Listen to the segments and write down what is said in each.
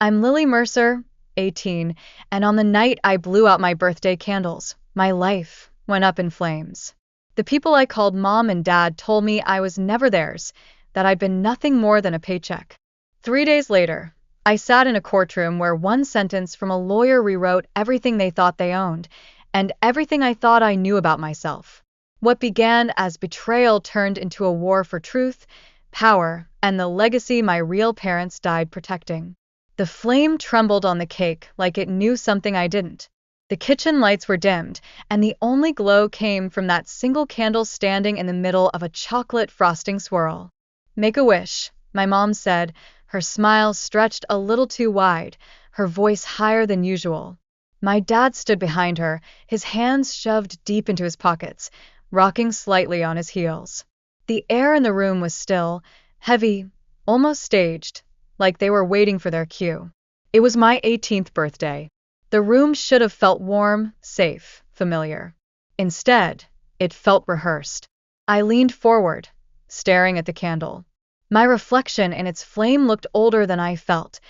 I'm Lily Mercer, 18, and on the night I blew out my birthday candles, my life went up in flames. The people I called mom and dad told me I was never theirs, that I'd been nothing more than a paycheck. 3 days later, I sat in a courtroom where one sentence from a lawyer rewrote everything they thought they owned, and everything I thought I knew about myself. What began as betrayal turned into a war for truth, power, and the legacy my real parents died protecting. The flame trembled on the cake like it knew something I didn't. The kitchen lights were dimmed, and the only glow came from that single candle standing in the middle of a chocolate frosting swirl. Make a wish, my mom said, her smile stretched a little too wide, her voice higher than usual. My dad stood behind her, his hands shoved deep into his pockets, rocking slightly on his heels. The air in the room was still, heavy, almost staged, like they were waiting for their cue. It was my 18th birthday. The room should have felt warm, safe, familiar. Instead, it felt rehearsed. I leaned forward, staring at the candle. My reflection in its flame looked older than I felt.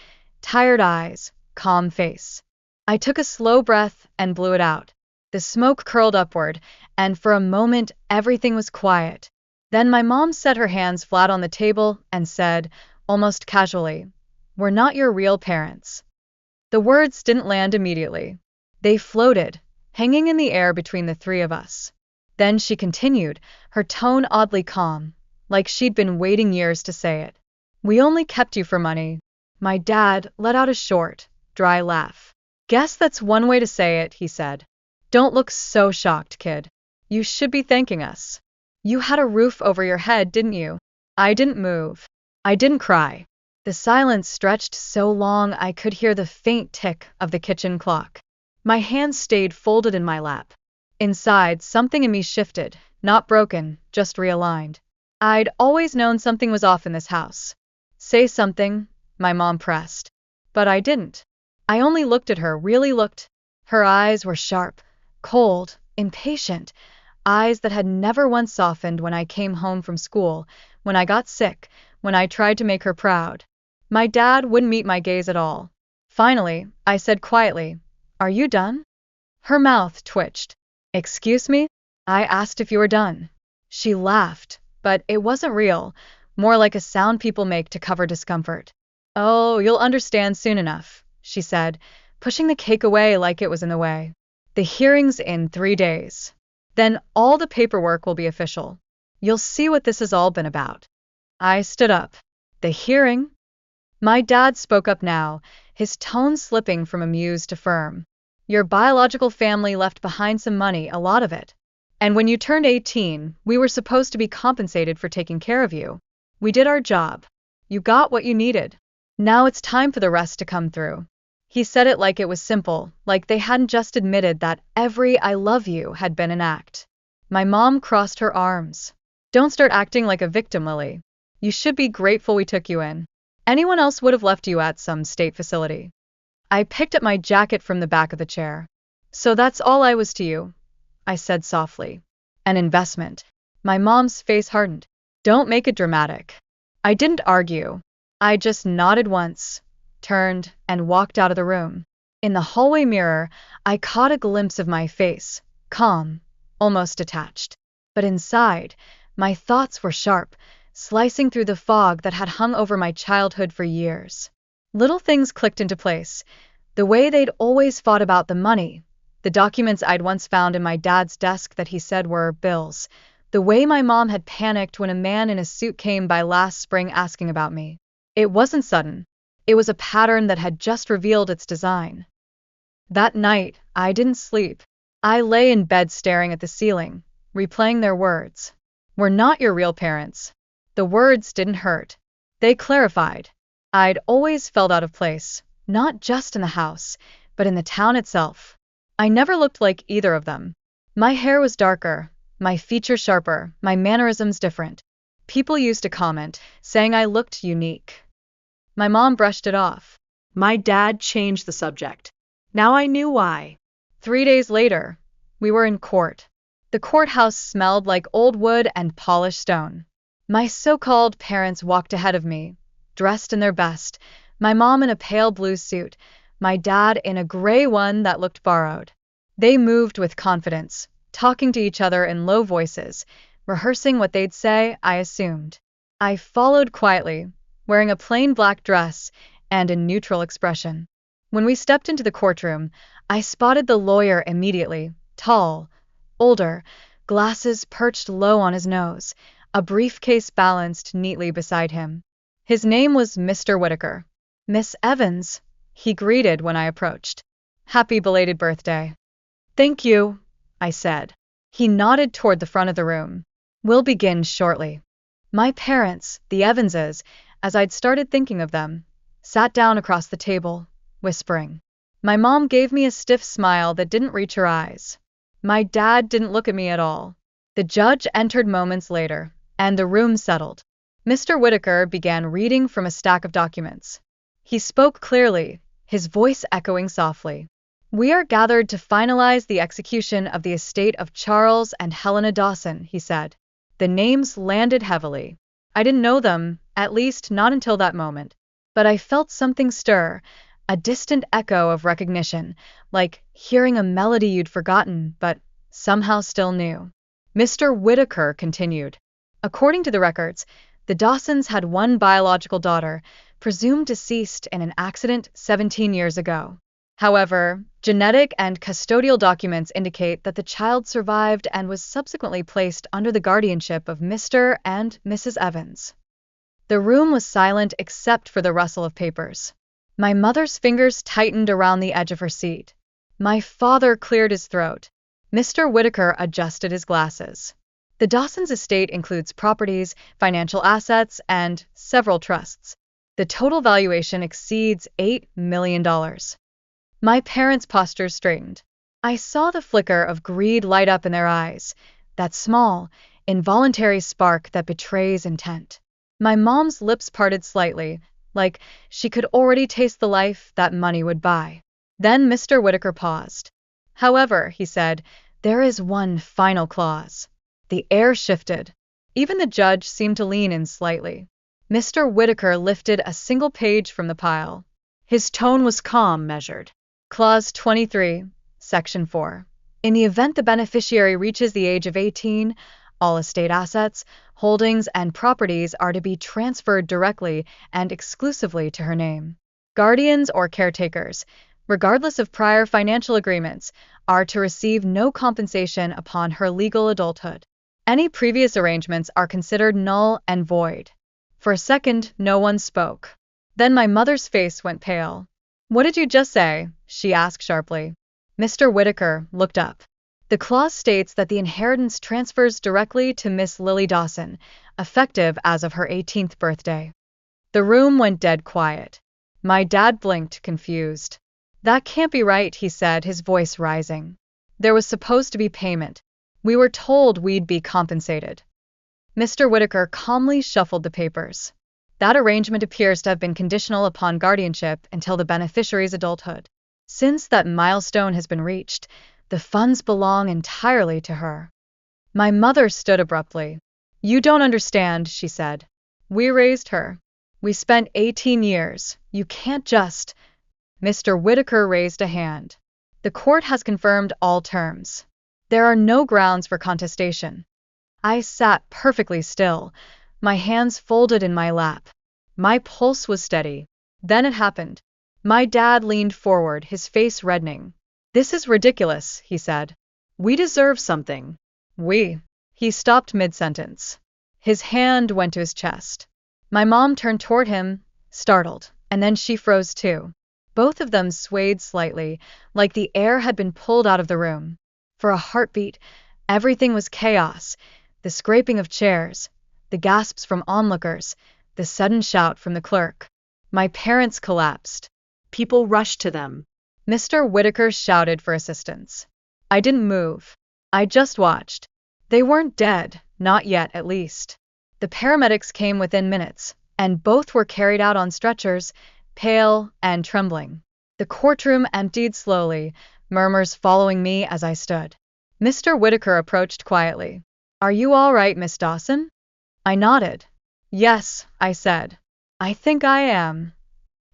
Tired eyes, calm face. I took a slow breath and blew it out. The smoke curled upward, and for a moment everything was quiet. Then my mom set her hands flat on the table and said, almost casually, "We're not your real parents." The words didn't land immediately. They floated, hanging in the air between the three of us. Then she continued, her tone oddly calm, like she'd been waiting years to say it. "We only kept you for money." My dad let out a short, dry laugh. "Guess that's one way to say it," he said. "Don't look so shocked, kid. You should be thanking us. You had a roof over your head, didn't you?" I didn't move. I didn't cry. The silence stretched so long I could hear the faint tick of the kitchen clock. My hands stayed folded in my lap. Inside, something in me shifted, not broken, just realigned. I'd always known something was off in this house. "Say something," my mom pressed. But I didn't. I only looked at her, really looked. Her eyes were sharp, cold, impatient, eyes that had never once softened when I came home from school, when I got sick, when I tried to make her proud. My dad wouldn't meet my gaze at all. Finally, I said quietly, "Are you done?" Her mouth twitched. "Excuse me?" I asked if you were done. She laughed, but it wasn't real, more like a sound people make to cover discomfort. "Oh, you'll understand soon enough," she said, pushing the cake away like it was in the way. "The hearing's in 3 days. Then all the paperwork will be official. You'll see what this has all been about." I stood up. "The hearing?" My dad spoke up now, his tone slipping from amused to firm. "Your biological family left behind some money, a lot of it. And when you turned 18, we were supposed to be compensated for taking care of you. We did our job. You got what you needed. Now it's time for the rest to come through." He said it like it was simple, like they hadn't just admitted that every "I love you" had been an act. My mom crossed her arms. "Don't start acting like a victim, Lily. You should be grateful we took you in. Anyone else would have left you at some state facility." I picked up my jacket from the back of the chair. "So that's all I was to you," I said softly. "An investment." My mom's face hardened. "Don't make it dramatic." I didn't argue. I just nodded once, turned, and walked out of the room. In the hallway mirror, I caught a glimpse of my face, calm, almost detached. But inside, my thoughts were sharp, slicing through the fog that had hung over my childhood for years. Little things clicked into place. The way they'd always fought about the money, the documents I'd once found in my dad's desk that he said were bills, the way my mom had panicked when a man in a suit came by last spring asking about me. It wasn't sudden. It was a pattern that had just revealed its design. That night, I didn't sleep. I lay in bed staring at the ceiling, replaying their words. "We're not your real parents." The words didn't hurt. They clarified. I'd always felt out of place, not just in the house, but in the town itself. I never looked like either of them. My hair was darker, my features sharper, my mannerisms different. People used to comment, saying I looked unique. My mom brushed it off. My dad changed the subject. Now I knew why. 3 days later, we were in court. The courthouse smelled like old wood and polished stone. My so-called parents walked ahead of me, dressed in their best, My mom in a pale blue suit, my dad in a gray one that looked borrowed. They moved with confidence, talking to each other in low voices, rehearsing what they'd say, I assumed. I followed quietly, wearing a plain black dress and a neutral expression. When we stepped into the courtroom, I spotted the lawyer immediately, tall, older, glasses perched low on his nose, a briefcase balanced neatly beside him. His name was Mr. Whitaker. Miss Evans, he greeted when I approached. Happy belated birthday. Thank you, I said. He nodded toward the front of the room. We'll begin shortly. My parents, the Evanses, as I'd started thinking of them, sat down across the table, whispering. My mom gave me a stiff smile that didn't reach her eyes. My dad didn't look at me at all. The judge entered moments later, and the room settled. Mr. Whitaker began reading from a stack of documents. He spoke clearly, his voice echoing softly. We are gathered to finalize the execution of the estate of Charles and Helena Dawson, he said. The names landed heavily. I didn't know them, at least not until that moment. But I felt something stir, a distant echo of recognition, like hearing a melody you'd forgotten, but somehow still knew. Mr. Whitaker continued. According to the records, the Dawsons had one biological daughter, presumed deceased in an accident 17 years ago. However, genetic and custodial documents indicate that the child survived and was subsequently placed under the guardianship of Mr. and Mrs. Evans. The room was silent except for the rustle of papers. My mother's fingers tightened around the edge of her seat. My father cleared his throat. Mr. Whitaker adjusted his glasses. The Dawsons' estate includes properties, financial assets, and several trusts. The total valuation exceeds $8 million. My parents' postures straightened. I saw the flicker of greed light up in their eyes, that small, involuntary spark that betrays intent. My mom's lips parted slightly, like she could already taste the life that money would buy. Then Mr. Whitaker paused. However, he said, there is one final clause. The air shifted. Even the judge seemed to lean in slightly. Mr. Whitaker lifted a single page from the pile. His tone was calm, measured. Clause 23, Section 4. In the event the beneficiary reaches the age of 18, all estate assets, holdings, and properties are to be transferred directly and exclusively to her name. Guardians or caretakers, regardless of prior financial agreements, are to receive no compensation upon her legal adulthood. Any previous arrangements are considered null and void. For a second, no one spoke. Then my mother's face went pale. What did you just say? She asked sharply. Mr. Whitaker looked up. The clause states that the inheritance transfers directly to Miss Lily Dawson, effective as of her 18th birthday. The room went dead quiet. My dad blinked, confused. That can't be right, he said, his voice rising. There was supposed to be payment. We were told we'd be compensated. Mr. Whitaker calmly shuffled the papers. That arrangement appears to have been conditional upon guardianship until the beneficiary's adulthood. Since that milestone has been reached, the funds belong entirely to her. My mother stood abruptly. You don't understand, she said. We raised her. We spent 18 years. You can't just... Mr. Whitaker raised a hand. The court has confirmed all terms. There are no grounds for contestation. I sat perfectly still, my hands folded in my lap. My pulse was steady. Then it happened. My dad leaned forward, his face reddening. This is ridiculous, he said. We deserve something. We. He stopped mid-sentence. His hand went to his chest. My mom turned toward him, startled, and then she froze too. Both of them swayed slightly, like the air had been pulled out of the room. For a heartbeat, everything was chaos. The scraping of chairs, the gasps from onlookers, the sudden shout from the clerk. My parents collapsed. People rushed to them. Mr. Whitaker shouted for assistance. I didn't move. I just watched. They weren't dead, not yet at least. The paramedics came within minutes, and both were carried out on stretchers, pale and trembling. The courtroom emptied slowly, murmurs following me as I stood. Mr. Whitaker approached quietly. Are you all right, Miss Dawson? I nodded. Yes, I said. I think I am.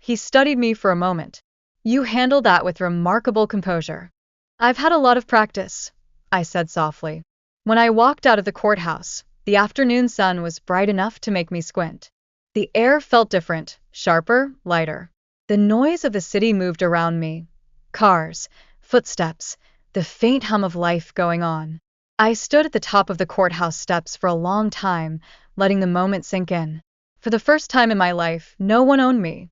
He studied me for a moment. You handle that with remarkable composure. I've had a lot of practice, I said softly. When I walked out of the courthouse, the afternoon sun was bright enough to make me squint. The air felt different, sharper, lighter. The noise of the city moved around me. Cars, footsteps, the faint hum of life going on. I stood at the top of the courthouse steps for a long time, letting the moment sink in. For the first time in my life, no one owned me.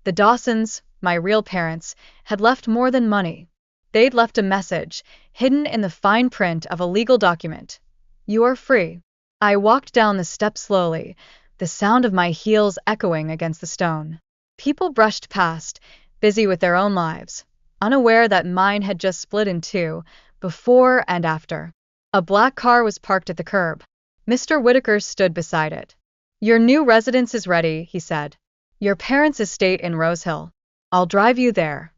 The Dawsons, my real parents, had left more than money. They'd left a message, hidden in the fine print of a legal document. You are free. I walked down the steps slowly, the sound of my heels echoing against the stone. People brushed past, busy with their own lives, unaware that mine had just split in two, before and after. A black car was parked at the curb. Mr. Whitaker stood beside it. Your new residence is ready, he said. Your parents' estate in Rose Hill. I'll drive you there.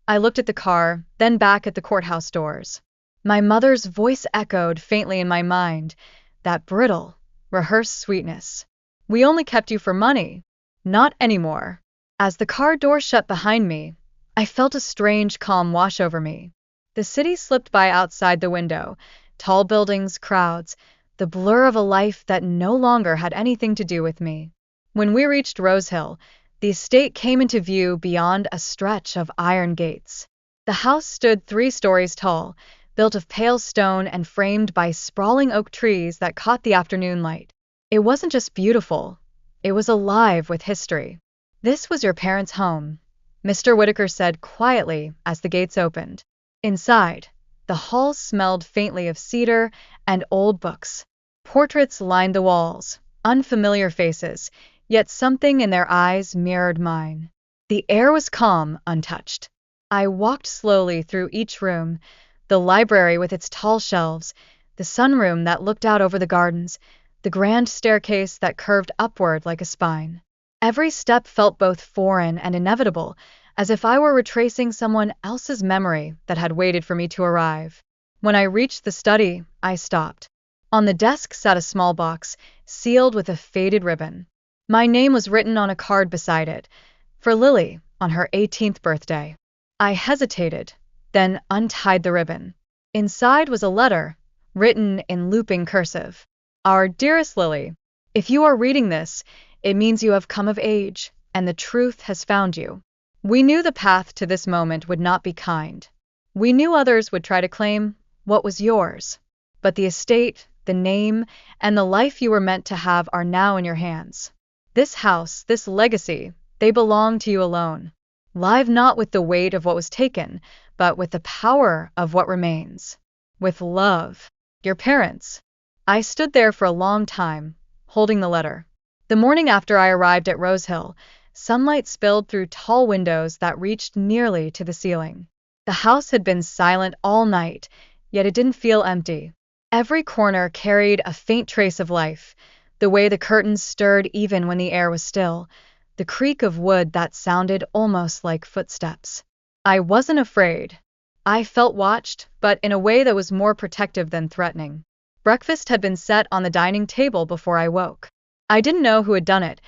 I looked at the car, then back at the courthouse doors. My mother's voice echoed faintly in my mind, that brittle, rehearsed sweetness. We only kept you for money. Not anymore. As the car door shut behind me, I felt a strange calm wash over me. The city slipped by outside the window, tall buildings, crowds, the blur of a life that no longer had anything to do with me. When we reached Rose Hill, the estate came into view beyond a stretch of iron gates. The house stood 3 stories tall, built of pale stone and framed by sprawling oak trees that caught the afternoon light. It wasn't just beautiful, it was alive with history. This was your parents' home, Mr. Whitaker said quietly as the gates opened. Inside, the hall smelled faintly of cedar and old books. Portraits lined the walls, unfamiliar faces, yet something in their eyes mirrored mine. The air was calm, untouched. I walked slowly through each room, the library with its tall shelves, the sunroom that looked out over the gardens, the grand staircase that curved upward like a spine. Every step felt both foreign and inevitable, as if I were retracing someone else's memory that had waited for me to arrive. When I reached the study, I stopped. On the desk sat a small box, sealed with a faded ribbon. My name was written on a card beside it, for Lily, on her 18th birthday. I hesitated, then untied the ribbon. Inside was a letter, written in looping cursive. Our dearest Lily, if you are reading this, it means you have come of age, and the truth has found you. We knew the path to this moment would not be kind. We knew others would try to claim what was yours. But the estate, the name, and the life you were meant to have are now in your hands. This house, this legacy, they belong to you alone. Live not with the weight of what was taken, but with the power of what remains. With love. Your parents. I stood there for a long time, holding the letter. The morning after I arrived at Rose Hill, sunlight spilled through tall windows that reached nearly to the ceiling. The house had been silent all night, yet it didn't feel empty. Every corner carried a faint trace of life, the way the curtains stirred even when the air was still, the creak of wood that sounded almost like footsteps. I wasn't afraid. I felt watched, but in a way that was more protective than threatening. Breakfast had been set on the dining table before I woke. I didn't know who had done it.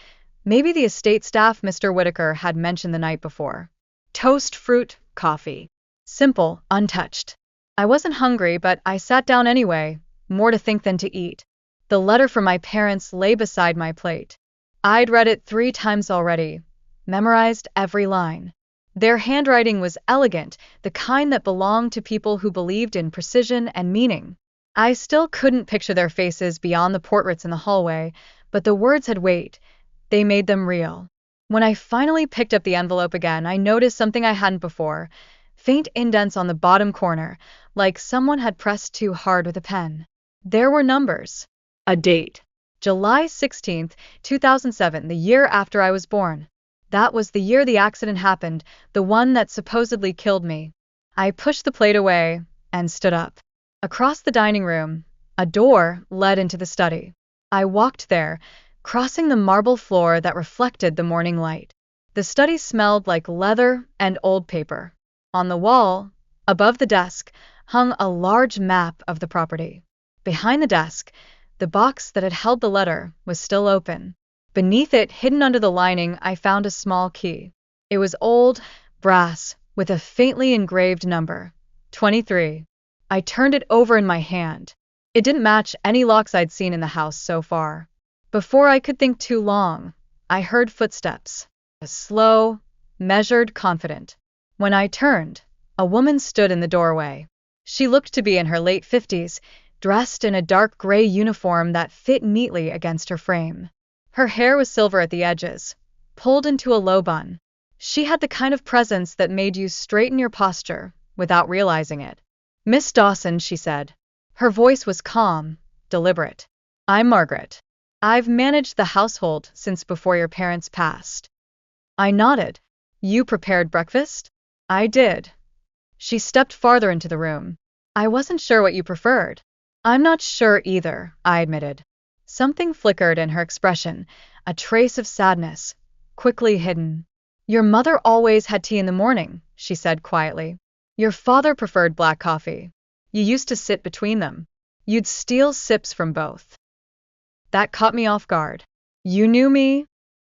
Maybe the estate staff Mr. Whitaker had mentioned the night before. Toast, fruit, coffee. Simple, untouched. I wasn't hungry, but I sat down anyway, more to think than to eat. The letter from my parents lay beside my plate. I'd read it 3 times already, memorized every line. Their handwriting was elegant, the kind that belonged to people who believed in precision and meaning. I still couldn't picture their faces beyond the portraits in the hallway, but the words had weight. They made them real. When I finally picked up the envelope again, I noticed something I hadn't before. Faint indents on the bottom corner, like someone had pressed too hard with a pen. There were numbers. A date. July 16th, 2007, the year after I was born. That was the year the accident happened, the one that supposedly killed me. I pushed the plate away and stood up. Across the dining room, a door led into the study. I walked there, crossing the marble floor that reflected the morning light. The study smelled like leather and old paper. On the wall, above the desk, hung a large map of the property. Behind the desk, the box that had held the letter was still open. Beneath it, hidden under the lining, I found a small key. It was old, brass, with a faintly engraved number, 23. I turned it over in my hand. It didn't match any locks I'd seen in the house so far. Before I could think too long, I heard footsteps. Slow, measured, confident. When I turned, a woman stood in the doorway. She looked to be in her late 50s, dressed in a dark gray uniform that fit neatly against her frame. Her hair was silver at the edges, pulled into a low bun. She had the kind of presence that made you straighten your posture without realizing it. "Miss Dawson," she said. Her voice was calm, deliberate. "I'm Margaret. I've managed the household since before your parents passed." I nodded. "You prepared breakfast?" "I did." She stepped farther into the room. "I wasn't sure what you preferred." "I'm not sure either," I admitted. Something flickered in her expression, a trace of sadness, quickly hidden. "Your mother always had tea in the morning," she said quietly. "Your father preferred black coffee. You used to sit between them. You'd steal sips from both." That caught me off guard. "You knew me?"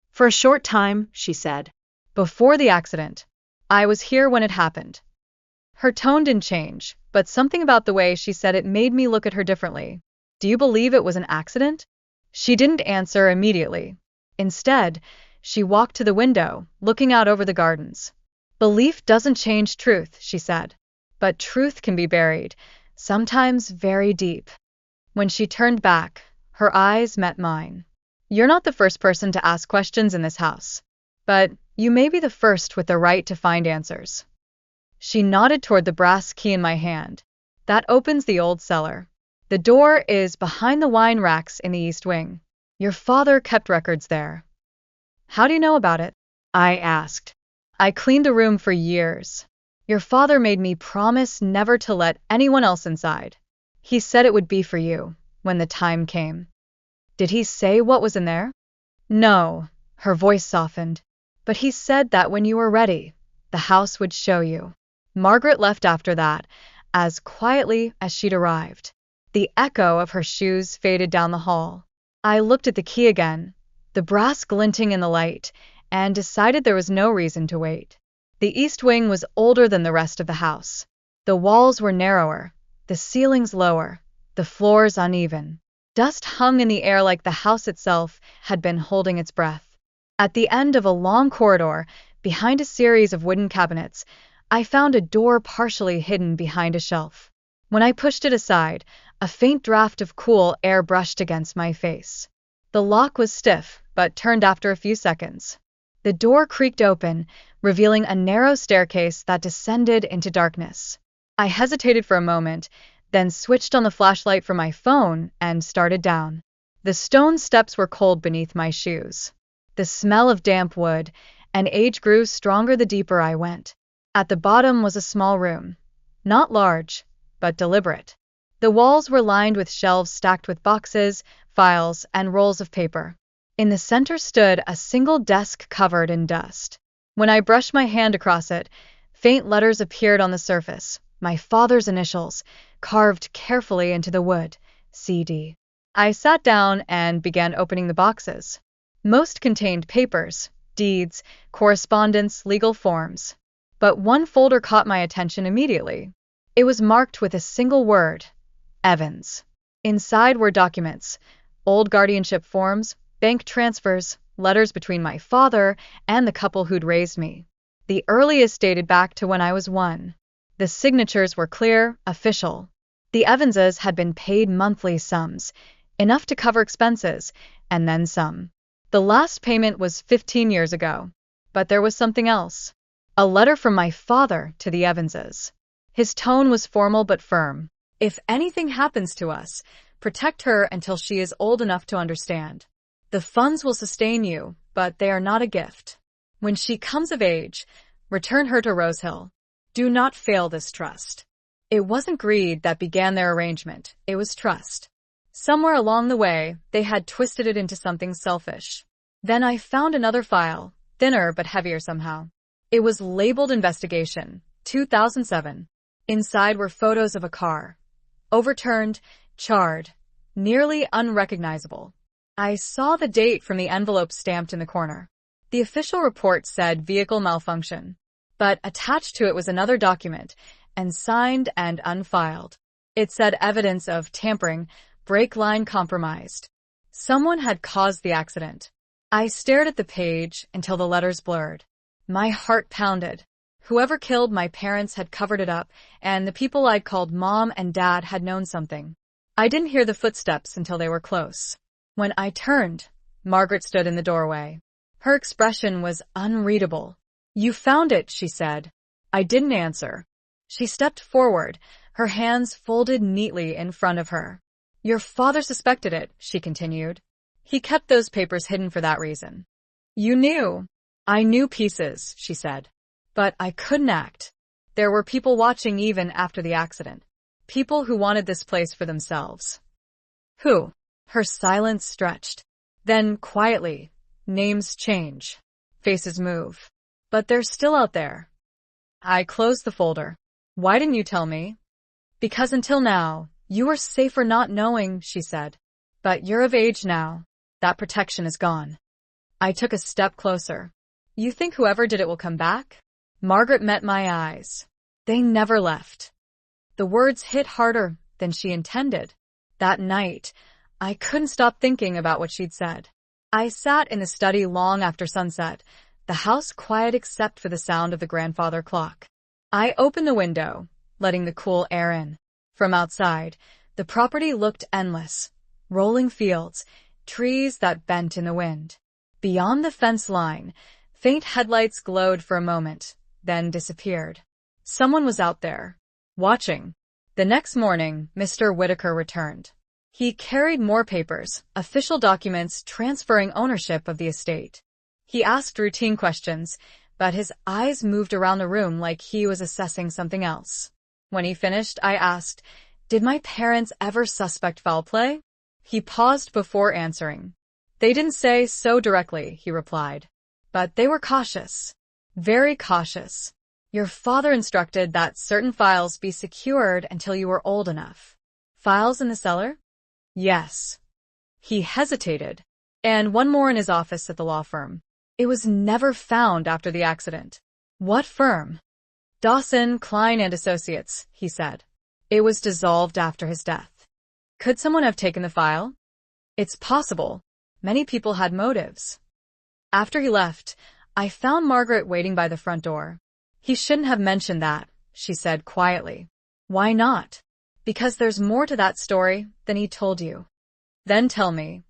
"For a short time," she said. "Before the accident. I was here when it happened." Her tone didn't change, but something about the way she said it made me look at her differently. "Do you believe it was an accident?" She didn't answer immediately. Instead, she walked to the window, looking out over the gardens. "Belief doesn't change truth," she said. "But truth can be buried, sometimes very deep." When she turned back, her eyes met mine. "You're not the first person to ask questions in this house, but you may be the first with the right to find answers." She nodded toward the brass key in my hand. "That opens the old cellar. The door is behind the wine racks in the east wing. Your father kept records there." "How do you know about it?" I asked. "I cleaned the room for years. Your father made me promise never to let anyone else inside. He said it would be for you, when the time came." "Did he say what was in there?" "No." Her voice softened. "But he said that when you were ready, the house would show you." Margaret left after that, as quietly as she'd arrived. The echo of her shoes faded down the hall. I looked at the key again, the brass glinting in the light, and decided there was no reason to wait. The east wing was older than the rest of the house. The walls were narrower, the ceilings lower, the floors uneven. Dust hung in the air like the house itself had been holding its breath. At the end of a long corridor, behind a series of wooden cabinets, I found a door partially hidden behind a shelf. When I pushed it aside, a faint draft of cool air brushed against my face. The lock was stiff, but turned after a few seconds. The door creaked open, revealing a narrow staircase that descended into darkness. I hesitated for a moment, then switched on the flashlight from my phone and started down. The stone steps were cold beneath my shoes. The smell of damp wood and age grew stronger the deeper I went. At the bottom was a small room. Not large, but deliberate. The walls were lined with shelves stacked with boxes, files, and rolls of paper. In the center stood a single desk covered in dust. When I brushed my hand across it, faint letters appeared on the surface, my father's initials, carved carefully into the wood, CD. I sat down and began opening the boxes. Most contained papers, deeds, correspondence, legal forms. But one folder caught my attention immediately. It was marked with a single word, Evans. Inside were documents, old guardianship forms, bank transfers, letters between my father and the couple who'd raised me. The earliest dated back to when I was 1. The signatures were clear, official. The Evanses had been paid monthly sums, enough to cover expenses, and then some. The last payment was 15 years ago. But there was something else. A letter from my father to the Evanses. His tone was formal but firm. "If anything happens to us, protect her until she is old enough to understand. The funds will sustain you, but they are not a gift. When she comes of age, return her to Rosehill. Do not fail this trust." It wasn't greed that began their arrangement, it was trust. Somewhere along the way, they had twisted it into something selfish. Then I found another file, thinner but heavier somehow. It was labeled Investigation, 2007. Inside were photos of a car. Overturned, charred, nearly unrecognizable. I saw the date from the envelope stamped in the corner. The official report said vehicle malfunction, but attached to it was another document, and signed and unfiled. It said evidence of tampering, brake line compromised. Someone had caused the accident. I stared at the page until the letters blurred. My heart pounded. Whoever killed my parents had covered it up, and the people I'd called Mom and Dad had known something. I didn't hear the footsteps until they were close. When I turned, Margaret stood in the doorway. Her expression was unreadable. "You found it," she said. I didn't answer. She stepped forward, her hands folded neatly in front of her. "Your father suspected it," she continued. "He kept those papers hidden for that reason." "You knew." "I knew pieces," she said. "But I couldn't act. There were people watching even after the accident. People who wanted this place for themselves." "Who?" Her silence stretched. Then, quietly, "Names change. Faces move. But they're still out there." I closed the folder. "Why didn't you tell me?" "Because until now, you were safer not knowing," she said. "But you're of age now. That protection is gone." I took a step closer. "You think whoever did it will come back?" Margaret met my eyes. They never left. The words hit harder than she intended. That night, I couldn't stop thinking about what she'd said. I sat in the study long after sunset, the house quiet except for the sound of the grandfather clock. I opened the window, letting the cool air in. From outside, the property looked endless. Rolling fields, trees that bent in the wind. Beyond the fence line, faint headlights glowed for a moment, then disappeared. Someone was out there, watching. The next morning, Mr. Whitaker returned. He carried more papers, official documents transferring ownership of the estate. He asked routine questions, but his eyes moved around the room like he was assessing something else. When he finished, I asked, "Did my parents ever suspect foul play?" He paused before answering. "They didn't say so directly," he replied. "But they were cautious. Very cautious. Your father instructed that certain files be secured until you were old enough." "Files in the cellar?" "Yes." He hesitated. "And one more in his office at the law firm. It was never found after the accident." "What firm?" "Dawson, Kline and Associates," he said. "It was dissolved after his death." "Could someone have taken the file?" "It's possible. Many people had motives." After he left, I found Margaret waiting by the front door. "He shouldn't have mentioned that," she said quietly. "Why not?" "Because there's more to that story than he told you." "Then tell me."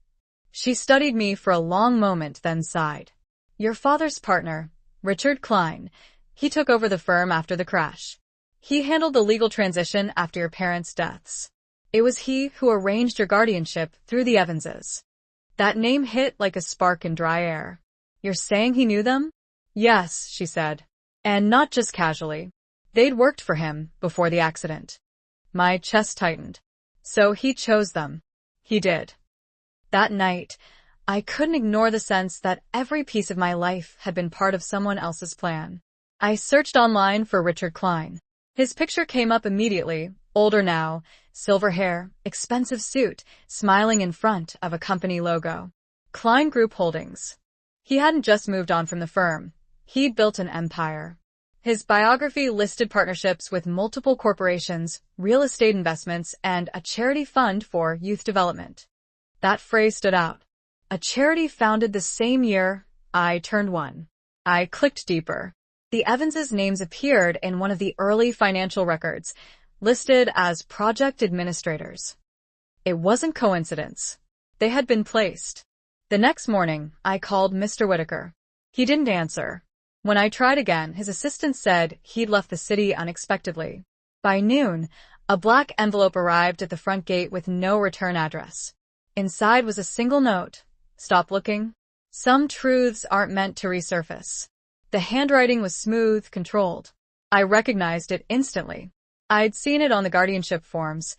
She studied me for a long moment, then sighed. "Your father's partner, Richard Kline, he took over the firm after the crash. He handled the legal transition after your parents' deaths. It was he who arranged your guardianship through the Evanses." That name hit like a spark in dry air. "You're saying he knew them?" "Yes," she said. "And not just casually. They'd worked for him before the accident." My chest tightened. "So he chose them." "He did." That night, I couldn't ignore the sense that every piece of my life had been part of someone else's plan. I searched online for Richard Kline. His picture came up immediately, older now, silver hair, expensive suit, smiling in front of a company logo. Kline Group Holdings. He hadn't just moved on from the firm. He'd built an empire. His biography listed partnerships with multiple corporations, real estate investments, and a charity fund for youth development. That phrase stood out. A charity founded the same year I turned one. I clicked deeper. The Evanses' names appeared in one of the early financial records, listed as project administrators. It wasn't coincidence. They had been placed. The next morning, I called Mr. Whitaker. He didn't answer. When I tried again, his assistant said he'd left the city unexpectedly. By noon, a black envelope arrived at the front gate with no return address. Inside was a single note. "Stop looking. Some truths aren't meant to resurface." The handwriting was smooth, controlled. I recognized it instantly. I'd seen it on the guardianship forms,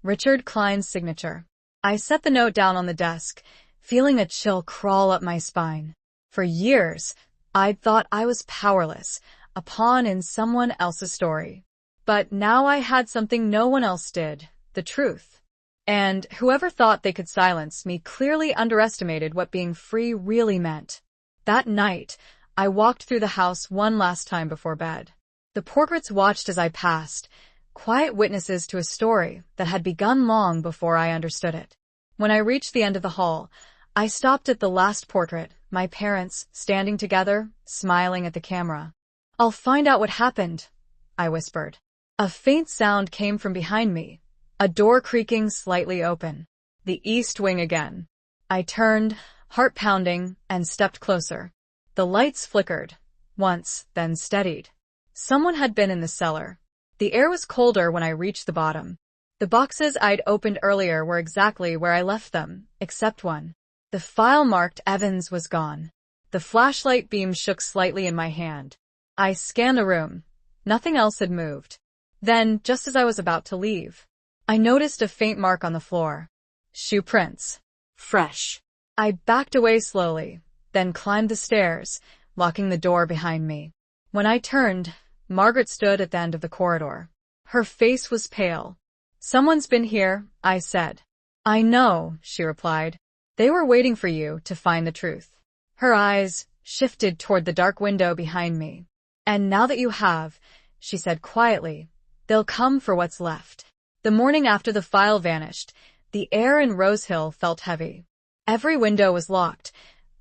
Richard Kline's signature. I set the note down on the desk, feeling a chill crawl up my spine. For years, I'd thought I was powerless, a pawn in someone else's story. But now I had something no one else did, the truth. And whoever thought they could silence me clearly underestimated what being free really meant. That night, I walked through the house one last time before bed. The portraits watched as I passed, quiet witnesses to a story that had begun long before I understood it. When I reached the end of the hall, I stopped at the last portrait, my parents standing together, smiling at the camera. "I'll find out what happened," I whispered. A faint sound came from behind me, a door creaking slightly open. The east wing again. I turned, heart pounding, and stepped closer. The lights flickered, once, then steadied. Someone had been in the cellar. The air was colder when I reached the bottom. The boxes I'd opened earlier were exactly where I left them, except one. The file marked Evans was gone. The flashlight beam shook slightly in my hand. I scanned the room. Nothing else had moved. Then, just as I was about to leave, I noticed a faint mark on the floor. Shoe prints. Fresh. I backed away slowly, then climbed the stairs, locking the door behind me. When I turned, Margaret stood at the end of the corridor. Her face was pale. "Someone's been here," I said. "I know," she replied. "They were waiting for you to find the truth." Her eyes shifted toward the dark window behind me. "And now that you have," she said quietly, "they'll come for what's left." The morning after the file vanished, the air in Rose Hill felt heavy. Every window was locked,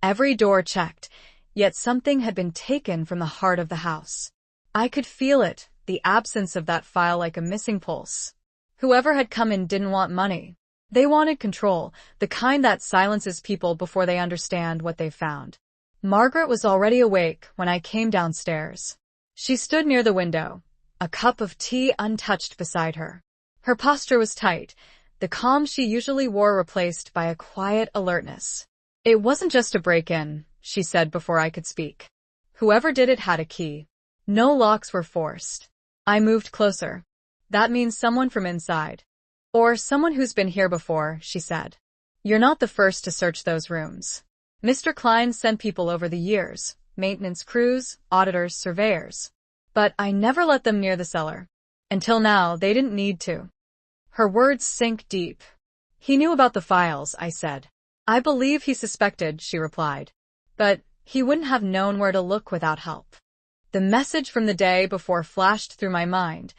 every door checked, yet something had been taken from the heart of the house. I could feel it, the absence of that file like a missing pulse. Whoever had come in didn't want money. They wanted control, the kind that silences people before they understand what they've found. Margaret was already awake when I came downstairs. She stood near the window, a cup of tea untouched beside her. Her posture was tight, the calm she usually wore replaced by a quiet alertness. "It wasn't just a break-in," she said before I could speak. "Whoever did it had a key. No locks were forced." I moved closer. "That means someone from inside. Or someone who's been here before," she said. "You're not the first to search those rooms. Mr. Kline sent people over the years, maintenance crews, auditors, surveyors. But I never let them near the cellar. Until now, they didn't need to." Her words sank deep. "He knew about the files," I said. "I believe he suspected," she replied. "But he wouldn't have known where to look without help." The message from the day before flashed through my mind.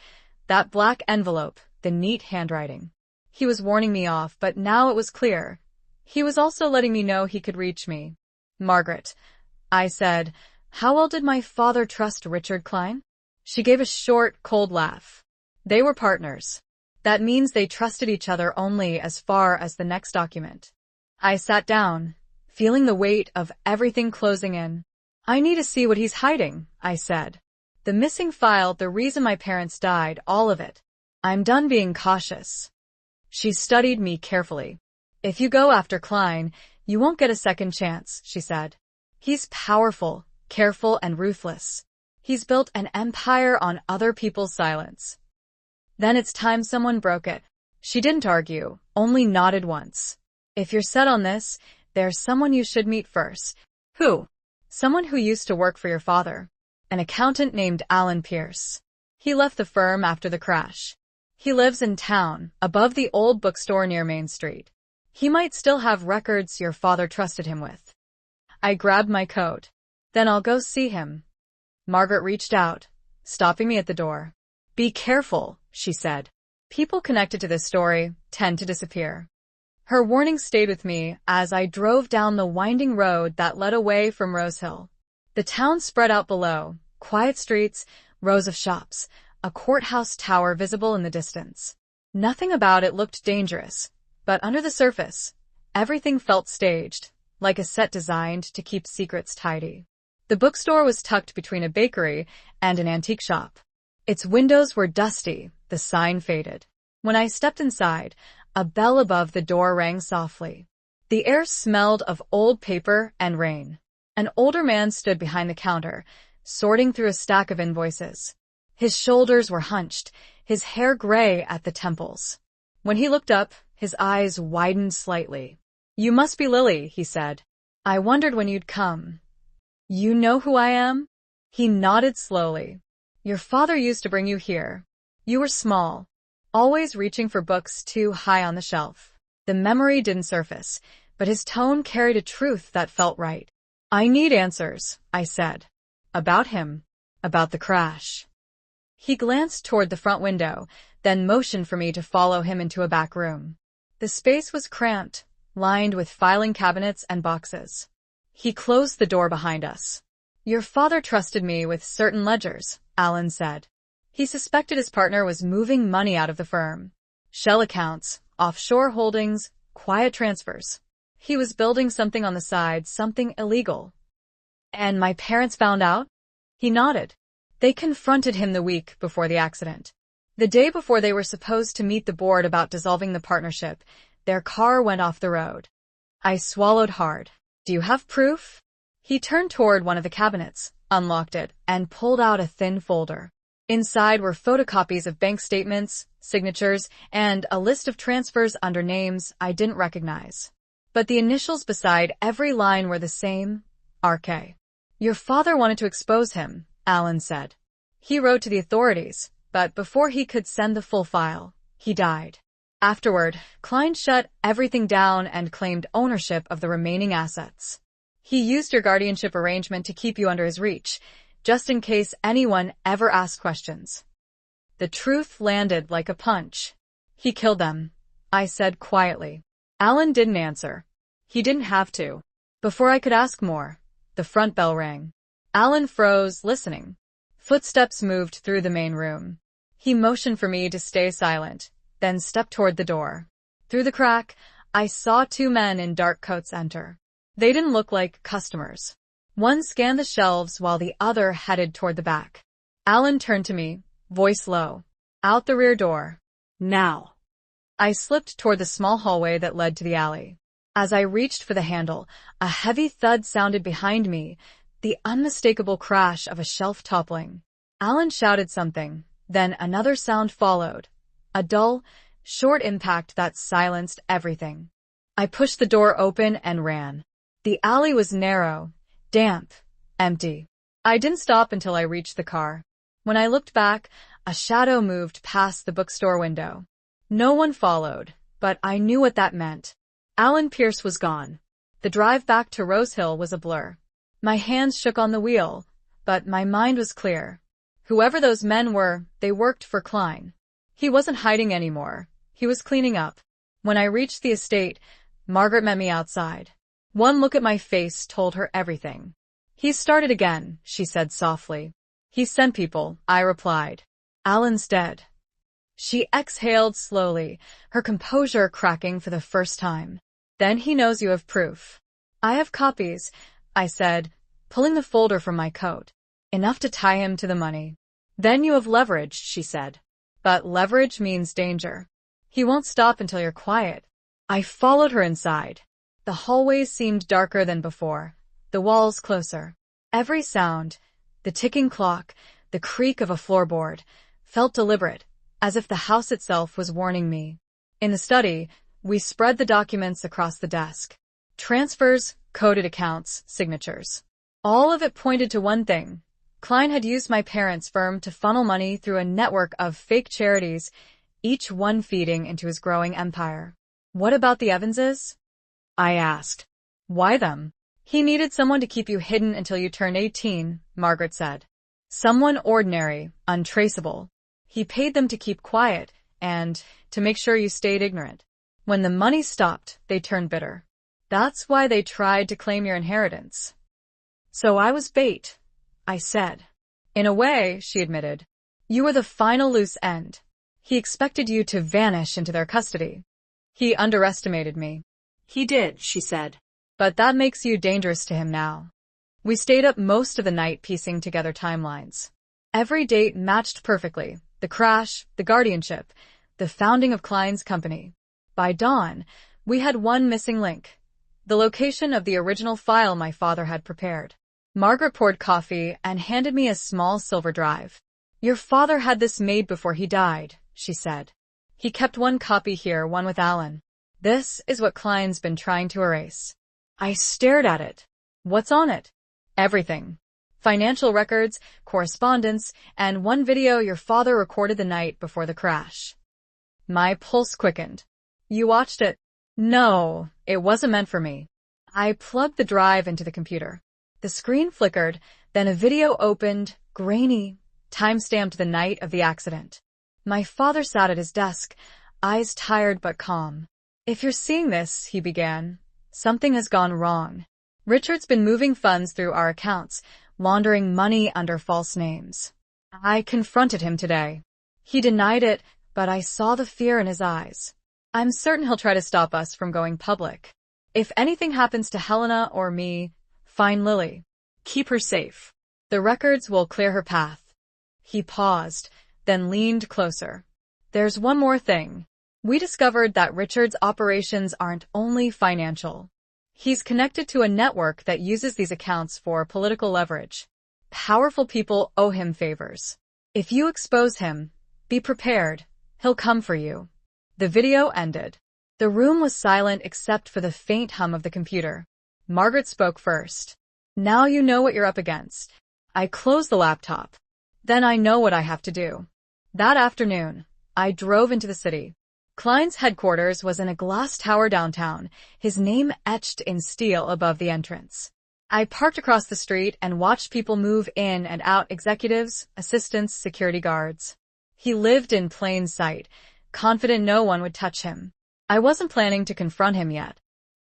That black envelope, the neat handwriting. He was warning me off, but now it was clear. He was also letting me know he could reach me. "Margaret," I said, "how well did my father trust Richard Kline?" She gave a short, cold laugh. "They were partners. That means they trusted each other only as far as the next document." I sat down, feeling the weight of everything closing in. "I need to see what he's hiding," I said. "The missing file, the reason my parents died, all of it. I'm done being cautious." She studied me carefully. "If you go after Kline, you won't get a second chance," she said. "He's powerful, careful, and ruthless. He's built an empire on other people's silence. Then it's time someone broke it." She didn't argue, only nodded once. "If you're set on this, there's someone you should meet first." "Who?" "Someone who used to work for your father. An accountant named Alan Pierce. He left the firm after the crash. He lives in town, above the old bookstore near Main Street. He might still have records your father trusted him with." I grabbed my coat. "Then I'll go see him." Margaret reached out, stopping me at the door. "Be careful," she said. "People connected to this story tend to disappear." Her warning stayed with me as I drove down the winding road that led away from Rose Hill. The town spread out below, quiet streets, rows of shops, a courthouse tower visible in the distance. Nothing about it looked dangerous, but under the surface, everything felt staged, like a set designed to keep secrets tidy. The bookstore was tucked between a bakery and an antique shop. Its windows were dusty, the sign faded. When I stepped inside, a bell above the door rang softly. The air smelled of old paper and rain. An older man stood behind the counter, sorting through a stack of invoices. His shoulders were hunched, his hair gray at the temples. When he looked up, his eyes widened slightly. "You must be Lily," he said. "I wondered when you'd come." "You know who I am?" He nodded slowly. "Your father used to bring you here. You were small. always reaching for books too high on the shelf. The memory didn't surface, but his tone carried a truth that felt right. I need answers, I said. About him. About the crash. He glanced toward the front window, then motioned for me to follow him into a back room. The space was cramped, lined with filing cabinets and boxes. He closed the door behind us. Your father trusted me with certain ledgers, Alan said. He suspected his partner was moving money out of the firm. Shell accounts, offshore holdings, quiet transfers. He was building something on the side, something illegal. And my parents found out? He nodded. They confronted him the week before the accident. The day before they were supposed to meet the board about dissolving the partnership, their car went off the road. I swallowed hard. Do you have proof? He turned toward one of the cabinets, unlocked it, and pulled out a thin folder. Inside were photocopies of bank statements, signatures, and a list of transfers under names I didn't recognize. But the initials beside every line were the same, RK. Your father wanted to expose him, Alan said. He wrote to the authorities, but before he could send the full file, he died. Afterward, Kline shut everything down and claimed ownership of the remaining assets. He used your guardianship arrangement to keep you under his reach, just in case anyone ever asked questions. The truth landed like a punch. He killed them, I said quietly. Alan didn't answer. He didn't have to. Before I could ask more, the front bell rang. Alan froze, listening. Footsteps moved through the main room. He motioned for me to stay silent, then stepped toward the door. Through the crack, I saw two men in dark coats enter. They didn't look like customers. One scanned the shelves while the other headed toward the back. Alan turned to me, voice low. Out the rear door. Now. I slipped toward the small hallway that led to the alley. As I reached for the handle, a heavy thud sounded behind me, the unmistakable crash of a shelf toppling. Alan shouted something, then another sound followed. A dull, short impact that silenced everything. I pushed the door open and ran. The alley was narrow, damp, empty. I didn't stop until I reached the car. When I looked back, a shadow moved past the bookstore window. No one followed, but I knew what that meant. Alan Pierce was gone. The drive back to Rose Hill was a blur. My hands shook on the wheel, but my mind was clear. Whoever those men were, they worked for Kline. He wasn't hiding anymore. He was cleaning up. When I reached the estate, Margaret met me outside. One look at my face told her everything. He started again, she said softly. He sent people, I replied. Alan's dead. She exhaled slowly, her composure cracking for the first time. Then he knows you have proof. I have copies, I said, pulling the folder from my coat. Enough to tie him to the money. Then you have leverage, she said. But leverage means danger. He won't stop until you're quiet. I followed her inside. The hallways seemed darker than before, the walls closer. Every sound, the ticking clock, the creak of a floorboard, felt deliberate, as if the house itself was warning me. In the study, we spread the documents across the desk. Transfers, coded accounts, signatures. All of it pointed to one thing. Kline had used my parents' firm to funnel money through a network of fake charities, each one feeding into his growing empire. What about the Evanses? I asked. Why them? He needed someone to keep you hidden until you turned 18, Margaret said. Someone ordinary, untraceable. He paid them to keep quiet and to make sure you stayed ignorant. When the money stopped, they turned bitter. That's why they tried to claim your inheritance. So I was bait, I said. In a way, she admitted. You were the final loose end. He expected you to vanish into their custody. He underestimated me. He did, she said. But that makes you dangerous to him now. We stayed up most of the night piecing together timelines. Every date matched perfectly. The crash, the guardianship, the founding of Kline's company. By dawn, we had one missing link. The location of the original file my father had prepared. Margaret poured coffee and handed me a small silver drive. Your father had this made before he died, she said. He kept one copy here, one with Alan. This is what Kline's been trying to erase. I stared at it. What's on it? Everything. Financial records, correspondence, and one video your father recorded the night before the crash. My pulse quickened. You watched it? No, it wasn't meant for me. I plugged the drive into the computer. The screen flickered, then a video opened, grainy, time-stamped the night of the accident. My father sat at his desk, eyes tired but calm. If you're seeing this, he began, something has gone wrong. Richard's been moving funds through our accounts, laundering money under false names. I confronted him today. He denied it, but I saw the fear in his eyes. I'm certain he'll try to stop us from going public. If anything happens to Helena or me, find Lily. Keep her safe. The records will clear her path. He paused, then leaned closer. There's one more thing. We discovered that Richard's operations aren't only financial. He's connected to a network that uses these accounts for political leverage. Powerful people owe him favors. If you expose him, be prepared. He'll come for you. The video ended. The room was silent except for the faint hum of the computer. Margaret spoke first. Now you know what you're up against. I closed the laptop. Then I know what I have to do. That afternoon, I drove into the city. Kline's headquarters was in a glass tower downtown, his name etched in steel above the entrance. I parked across the street and watched people move in and out, executives, assistants, security guards. He lived in plain sight, confident no one would touch him. I wasn't planning to confront him yet.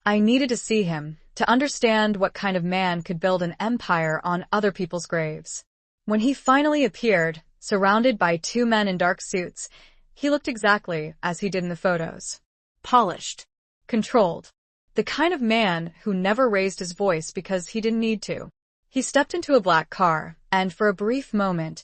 I needed to see him, to understand what kind of man could build an empire on other people's graves. When he finally appeared, surrounded by two men in dark suits, he looked exactly as he did in the photos. Polished. Controlled. The kind of man who never raised his voice because he didn't need to. He stepped into a black car, and for a brief moment,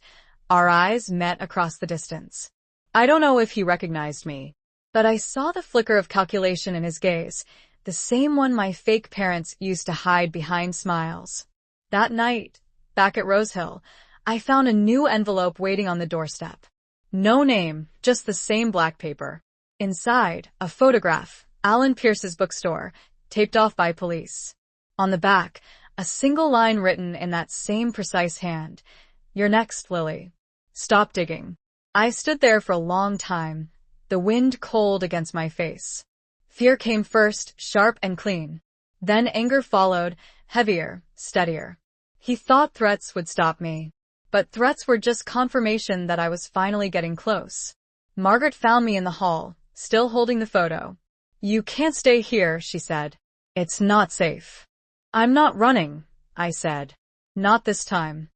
our eyes met across the distance. I don't know if he recognized me, but I saw the flicker of calculation in his gaze, the same one my fake parents used to hide behind smiles. That night, back at Rose Hill, I found a new envelope waiting on the doorstep. No name, just the same black paper. Inside, a photograph, Alan Pierce's bookstore, taped off by police. On the back, a single line written in that same precise hand. You're next, Lily. Stop digging. I stood there for a long time, the wind cold against my face. Fear came first, sharp and clean. Then anger followed, heavier, steadier. He thought threats would stop me. But threats were just confirmation that I was finally getting close. Margaret found me in the hall, still holding the photo. You can't stay here, she said. It's not safe. I'm not running, I said. Not this time.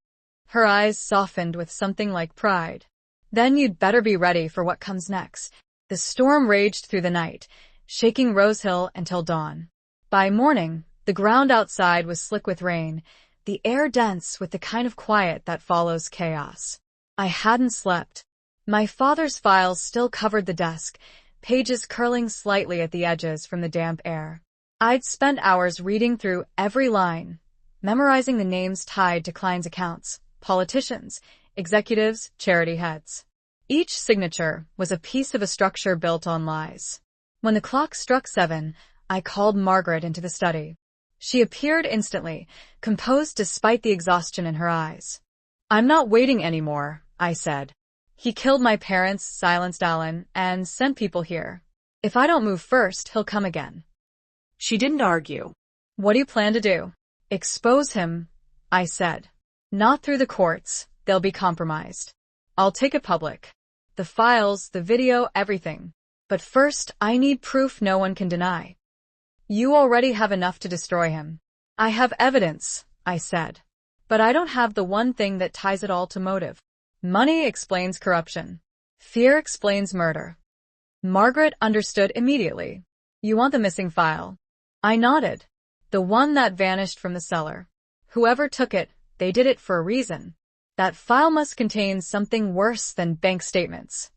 Her eyes softened with something like pride. Then you'd better be ready for what comes next. The storm raged through the night, shaking Rose Hill until dawn. By morning, the ground outside was slick with rain, the air dense with the kind of quiet that follows chaos. I hadn't slept. My father's files still covered the desk, pages curling slightly at the edges from the damp air. I'd spent hours reading through every line, memorizing the names tied to Kline's accounts, politicians, executives, charity heads. Each signature was a piece of a structure built on lies. When the clock struck 7, I called Margaret into the study. She appeared instantly, composed despite the exhaustion in her eyes. I'm not waiting anymore, I said. He killed my parents, silenced Alan, and sent people here. If I don't move first, he'll come again. She didn't argue. What do you plan to do? Expose him, I said. Not through the courts, they'll be compromised. I'll take it public. The files, the video, everything. But first, I need proof no one can deny. You already have enough to destroy him. I have evidence, I said. But I don't have the one thing that ties it all to motive. Money explains corruption. Fear explains murder. Margaret understood immediately. You want the missing file? I nodded. The one that vanished from the cellar. Whoever took it, they did it for a reason. That file must contain something worse than bank statements.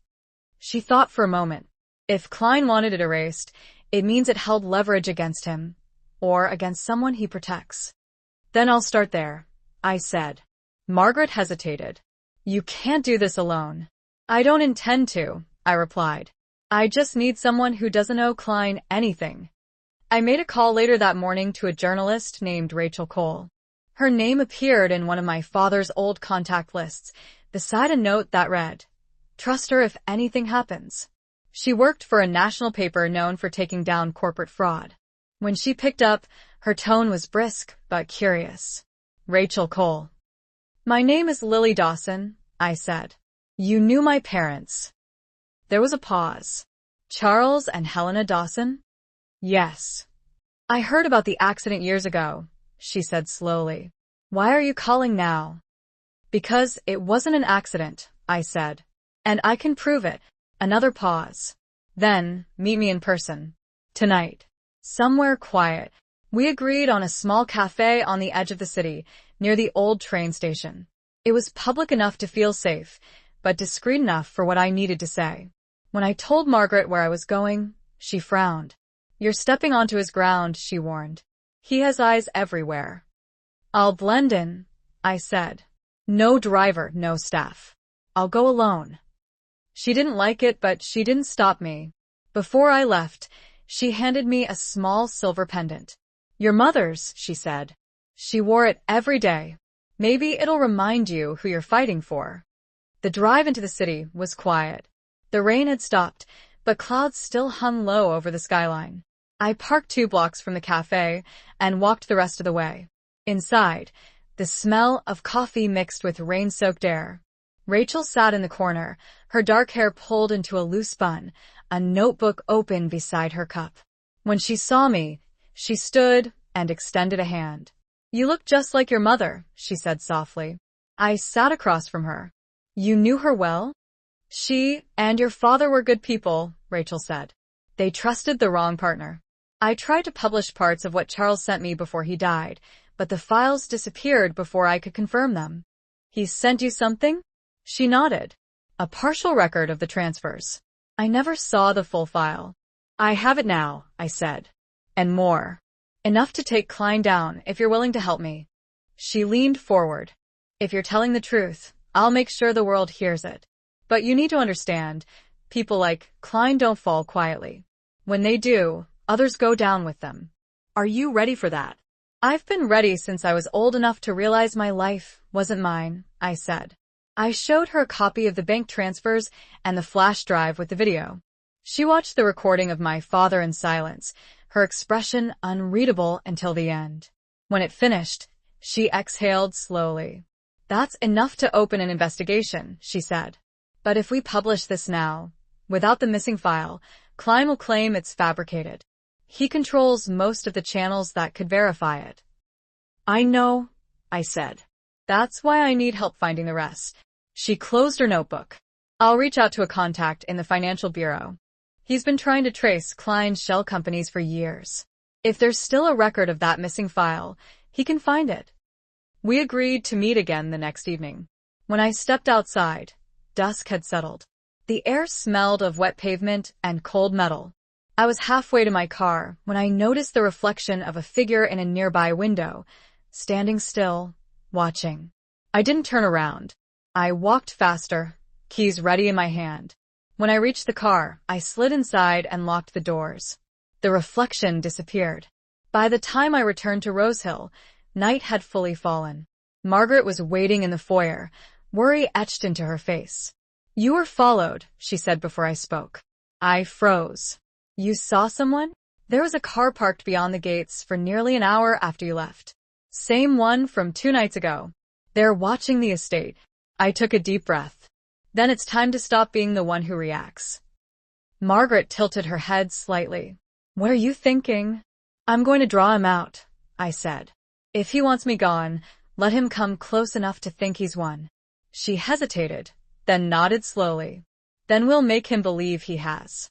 She thought for a moment. If Kline wanted it erased, it means it held leverage against him, or against someone he protects. Then I'll start there, I said. Margaret hesitated. You can't do this alone. I don't intend to, I replied. I just need someone who doesn't owe Kline anything. I made a call later that morning to a journalist named Rachel Cole. Her name appeared in one of my father's old contact lists, beside a note that read, "Trust her if anything happens." She worked for a national paper known for taking down corporate fraud. When she picked up, her tone was brisk but curious. Rachel Cole. My name is Lily Dawson, I said. You knew my parents. There was a pause. Charles and Helena Dawson? Yes. I heard about the accident years ago, she said slowly. Why are you calling now? Because it wasn't an accident, I said. And I can prove it. Another pause. Then, meet me in person. Tonight. Somewhere quiet. We agreed on a small cafe on the edge of the city, near the old train station. It was public enough to feel safe, but discreet enough for what I needed to say. When I told Margaret where I was going, she frowned. You're stepping onto his ground, she warned. He has eyes everywhere. I'll blend in, I said. No driver, no staff. I'll go alone. She didn't like it, but she didn't stop me. Before I left, she handed me a small silver pendant. Your mother's, she said. She wore it every day. Maybe it'll remind you who you're fighting for. The drive into the city was quiet. The rain had stopped, but clouds still hung low over the skyline. I parked 2 blocks from the cafe and walked the rest of the way. Inside, the smell of coffee mixed with rain-soaked air. Rachel sat in the corner, her dark hair pulled into a loose bun, a notebook open beside her cup. When she saw me, she stood and extended a hand. You look just like your mother, she said softly. I sat across from her. You knew her well? She and your father were good people, Rachel said. They trusted the wrong partner. I tried to publish parts of what Charles sent me before he died, but the files disappeared before I could confirm them. He sent you something? She nodded. A partial record of the transfers. I never saw the full file. I have it now, I said. And more. Enough to take Kline down if you're willing to help me. She leaned forward. If you're telling the truth, I'll make sure the world hears it. But you need to understand, people like Kline don't fall quietly. When they do, others go down with them. Are you ready for that? I've been ready since I was old enough to realize my life wasn't mine, I said. I showed her a copy of the bank transfers and the flash drive with the video. She watched the recording of my father in silence, her expression unreadable until the end. When it finished, she exhaled slowly. That's enough to open an investigation, she said. But if we publish this now, without the missing file, Kline will claim it's fabricated. He controls most of the channels that could verify it. I know, I said. That's why I need help finding the rest. She closed her notebook. I'll reach out to a contact in the financial bureau. He's been trying to trace Kline's shell companies for years. If there's still a record of that missing file, he can find it. We agreed to meet again the next evening. When I stepped outside, dusk had settled. The air smelled of wet pavement and cold metal. I was halfway to my car when I noticed the reflection of a figure in a nearby window, standing still, watching. I didn't turn around. I walked faster, keys ready in my hand. When I reached the car, I slid inside and locked the doors. The reflection disappeared. By the time I returned to Rose Hill, night had fully fallen. Margaret was waiting in the foyer, worry etched into her face. You were followed, she said before I spoke. I froze. You saw someone? There was a car parked beyond the gates for nearly an hour after you left. Same one from 2 nights ago. They're watching the estate. I took a deep breath. Then it's time to stop being the one who reacts. Margaret tilted her head slightly. What are you thinking? I'm going to draw him out, I said. If he wants me gone, let him come close enough to think he's won. She hesitated, then nodded slowly. Then we'll make him believe he has.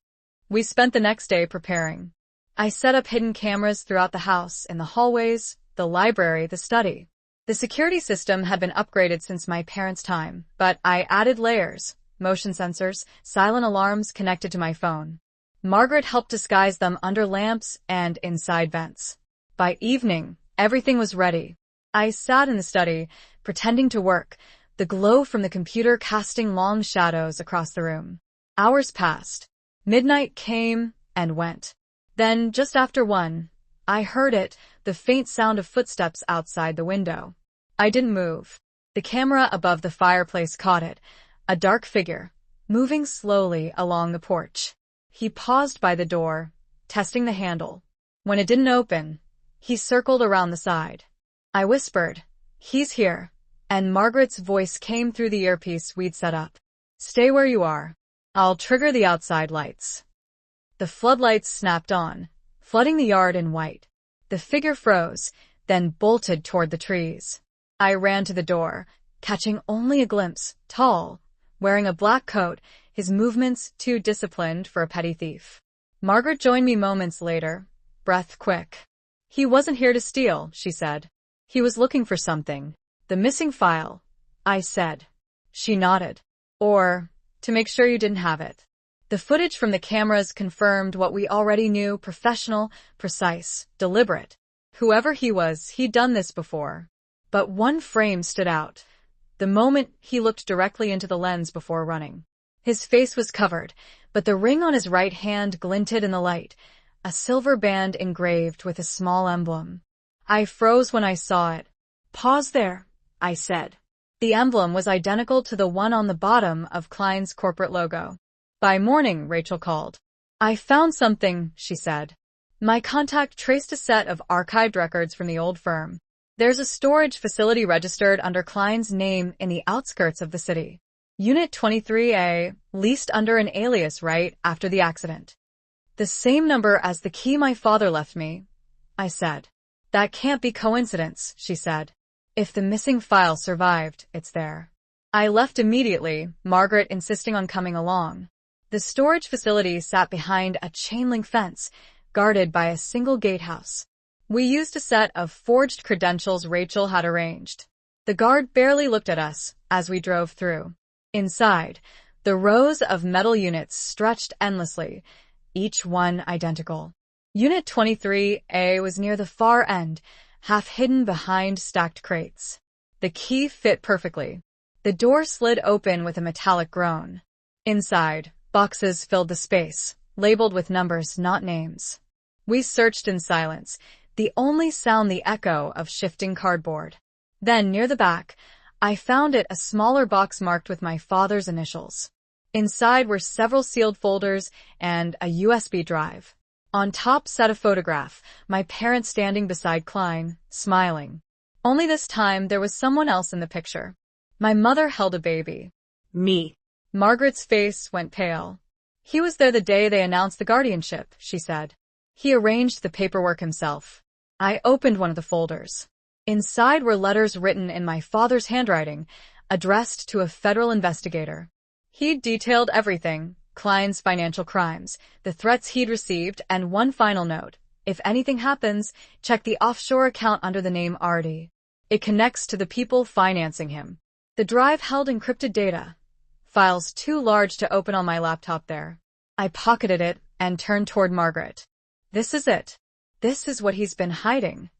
We spent the next day preparing. I set up hidden cameras throughout the house, in the hallways, the library, the study. The security system had been upgraded since my parents' time, but I added layers, motion sensors, silent alarms connected to my phone. Margaret helped disguise them under lamps and inside vents. By evening, everything was ready. I sat in the study, pretending to work, the glow from the computer casting long shadows across the room. Hours passed. Midnight came and went. Then, just after 1, I heard it, the faint sound of footsteps outside the window. I didn't move. The camera above the fireplace caught it, a dark figure, moving slowly along the porch. He paused by the door, testing the handle. When it didn't open, he circled around the side. I whispered, "He's here," and Margaret's voice came through the earpiece we'd set up. "Stay where you are. I'll trigger the outside lights." The floodlights snapped on, flooding the yard in white. The figure froze, then bolted toward the trees. I ran to the door, catching only a glimpse, tall, wearing a black coat, his movements too disciplined for a petty thief. Margaret joined me moments later, breath quick. "He wasn't here to steal," she said. "He was looking for something. The missing file," I said. She nodded. "Or, to make sure you didn't have it." The footage from the cameras confirmed what we already knew: professional, precise, deliberate. Whoever he was, he'd done this before. But one frame stood out. The moment he looked directly into the lens before running. His face was covered, but the ring on his right hand glinted in the light, a silver band engraved with a small emblem. I froze when I saw it. "Pause there," I said. The emblem was identical to the one on the bottom of Kline's corporate logo. By morning, Rachel called. "I found something," she said. My contact traced a set of archived records from the old firm. "There's a storage facility registered under Kline's name in the outskirts of the city. Unit 23A, leased under an alias right after the accident. The same number as the key my father left me," I said. "That can't be coincidence," she said. "If the missing file survived, it's there." I left immediately, Margaret insisting on coming along. The storage facility sat behind a chain-link fence, guarded by a single gatehouse. We used a set of forged credentials Rachel had arranged. The guard barely looked at us as we drove through. Inside, the rows of metal units stretched endlessly, each one identical. Unit 23A was near the far end, half hidden behind stacked crates. The key fit perfectly. The door slid open with a metallic groan. Inside, boxes filled the space, labeled with numbers, not names. We searched in silence, the only sound the echo of shifting cardboard. Then, near the back, I found a smaller box marked with my father's initials. Inside were several sealed folders and a USB drive. On top sat a photograph, my parents standing beside Kline, smiling. Only this time there was someone else in the picture. My mother held a baby. Me. Margaret's face went pale. "He was there the day they announced the guardianship," she said. "He arranged the paperwork himself." I opened one of the folders. Inside were letters written in my father's handwriting, addressed to a federal investigator. He'd detailed everything: Kline's financial crimes, the threats he'd received, and one final note: "If anything happens, check the offshore account under the name Artie. It connects to the people financing him." The drive held encrypted data. Files too large to open on my laptop there. I pocketed it and turned toward Margaret. "This is it. This is what he's been hiding."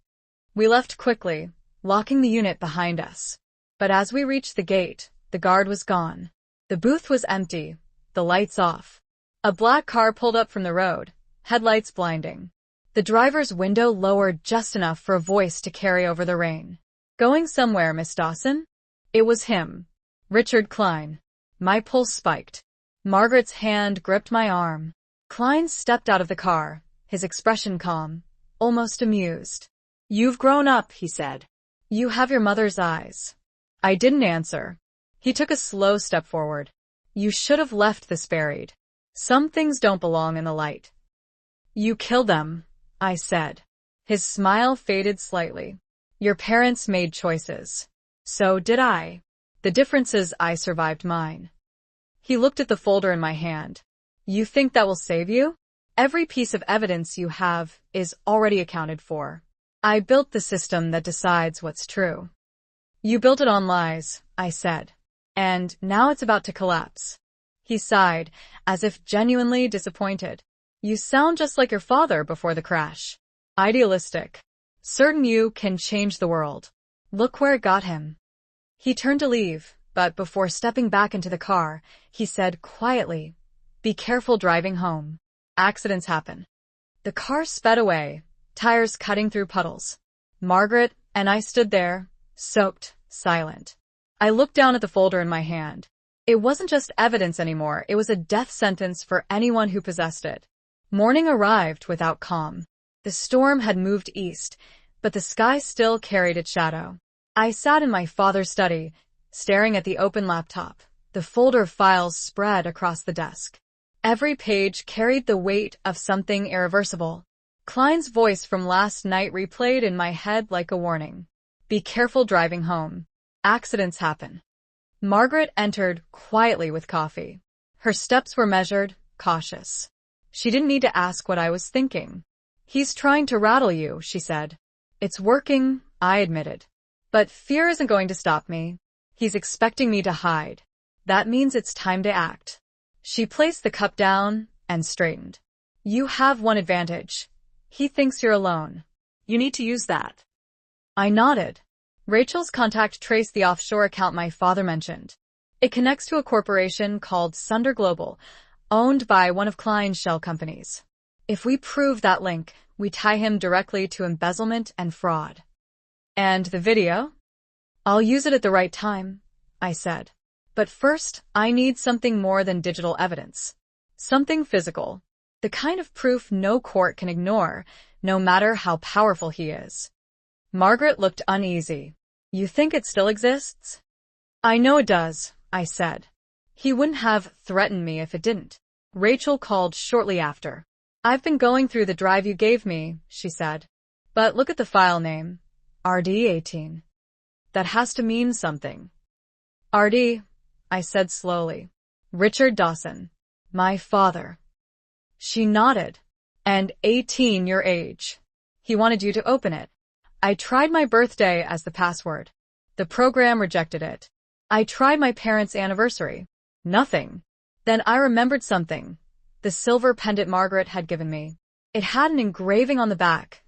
We left quickly, locking the unit behind us. But as we reached the gate, the guard was gone. The booth was empty, the lights off. A black car pulled up from the road, headlights blinding. The driver's window lowered just enough for a voice to carry over the rain. "Going somewhere, Miss Dawson?" It was him, Richard Kline. My pulse spiked. Margaret's hand gripped my arm. Kline stepped out of the car, his expression calm, almost amused. "You've grown up," he said. "You have your mother's eyes." I didn't answer. He took a slow step forward. "You should have left this buried. Some things don't belong in the light." "You killed them," I said. His smile faded slightly. "Your parents made choices. So did I. The difference is I survived mine." He looked at the folder in my hand. "You think that will save you? Every piece of evidence you have is already accounted for. I built the system that decides what's true." "You built it on lies," I said. "And now it's about to collapse." He sighed, as if genuinely disappointed. "You sound just like your father before the crash. Idealistic. Certain you can change the world. Look where it got him." He turned to leave, but before stepping back into the car, he said quietly, "Be careful driving home. Accidents happen." The car sped away, tires cutting through puddles. Margaret and I stood there, soaked, silent. I looked down at the folder in my hand. It wasn't just evidence anymore, it was a death sentence for anyone who possessed it. Morning arrived without calm. The storm had moved east, but the sky still carried its shadow. I sat in my father's study, staring at the open laptop, the folder of files spread across the desk. Every page carried the weight of something irreversible. Kline's voice from last night replayed in my head like a warning. Be careful driving home. Accidents happen. Margaret entered quietly with coffee. Her steps were measured, cautious. She didn't need to ask what I was thinking. He's trying to rattle you, she said. It's working, I admitted. But fear isn't going to stop me. He's expecting me to hide. That means it's time to act. She placed the cup down and straightened. You have one advantage. He thinks you're alone. You need to use that. I nodded. Rachel's contact traced the offshore account my father mentioned. It connects to a corporation called Sunder Global, owned by one of Kline's shell companies. If we prove that link, we tie him directly to embezzlement and fraud. And the video? I'll use it at the right time, I said. But first, I need something more than digital evidence. Something physical. The kind of proof no court can ignore, no matter how powerful he is. Margaret looked uneasy. You think it still exists? I know it does, I said. He wouldn't have threatened me if it didn't. Rachel called shortly after. I've been going through the drive you gave me, she said. But look at the file name. RD18. That has to mean something. RD, I said slowly. Richard Dawson. My father. She nodded. And 18 your age. He wanted you to open it. I tried my birthday as the password. The program rejected it. I tried my parents' anniversary. Nothing. Then I remembered something. The silver pendant Margaret had given me. It had an engraving on the back.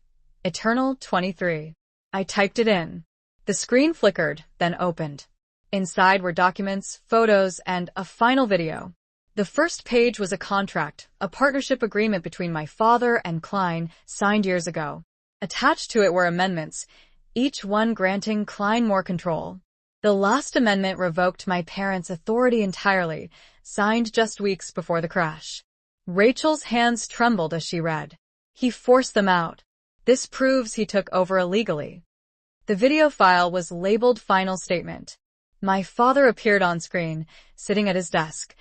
Eternal 23. I typed it in. The screen flickered, then opened. Inside were documents, photos, and a final video. The first page was a contract, a partnership agreement between my father and Kline, signed years ago. Attached to it were amendments, each one granting Kline more control. The last amendment revoked my parents' authority entirely, signed just weeks before the crash. Rachel's hands trembled as she read. He forced them out. This proves he took over illegally. The video file was labeled Final Statement. My father appeared on screen, sitting at his desk,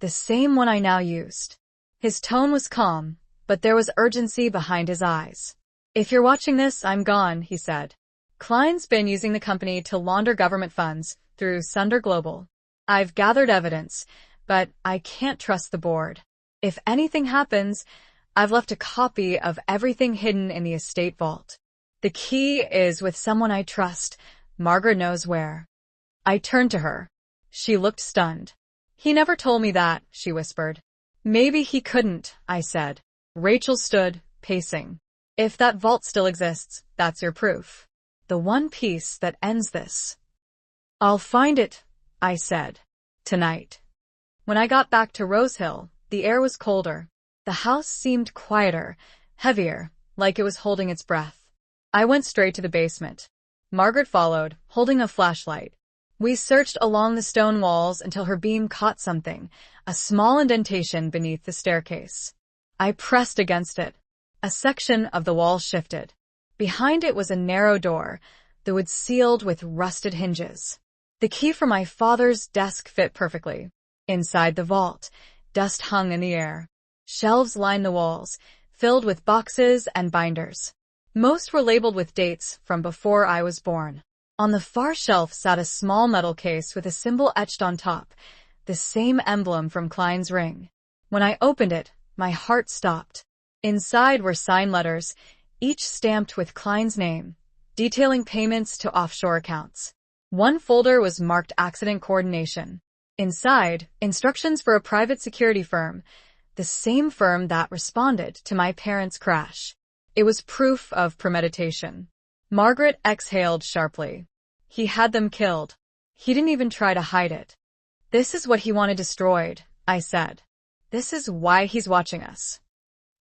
the same one I now used. His tone was calm, but there was urgency behind his eyes. If you're watching this, I'm gone, he said. Kline's been using the company to launder government funds through Sunder Global. I've gathered evidence, but I can't trust the board. If anything happens, I've left a copy of everything hidden in the estate vault. The key is with someone I trust. Margaret knows where. I turned to her. She looked stunned. He never told me that, she whispered. Maybe he couldn't, I said. Rachel stood, pacing. If that vault still exists, that's your proof. The one piece that ends this. I'll find it, I said. Tonight. When I got back to Rose Hill, the air was colder. The house seemed quieter, heavier, like it was holding its breath. I went straight to the basement. Margaret followed, holding a flashlight. We searched along the stone walls until her beam caught something, a small indentation beneath the staircase. I pressed against it. A section of the wall shifted. Behind it was a narrow door, the wood sealed with rusted hinges. The key for my father's desk fit perfectly. Inside the vault, dust hung in the air. Shelves lined the walls, filled with boxes and binders. Most were labeled with dates from before I was born. On the far shelf sat a small metal case with a symbol etched on top, the same emblem from Kline's ring. When I opened it, my heart stopped. Inside were signed letters, each stamped with Kline's name, detailing payments to offshore accounts. One folder was marked Accident Coordination. Inside, instructions for a private security firm, the same firm that responded to my parents' crash. It was proof of premeditation. Margaret exhaled sharply. He had them killed. He didn't even try to hide it. This is what he wanted destroyed, I said. This is why he's watching us.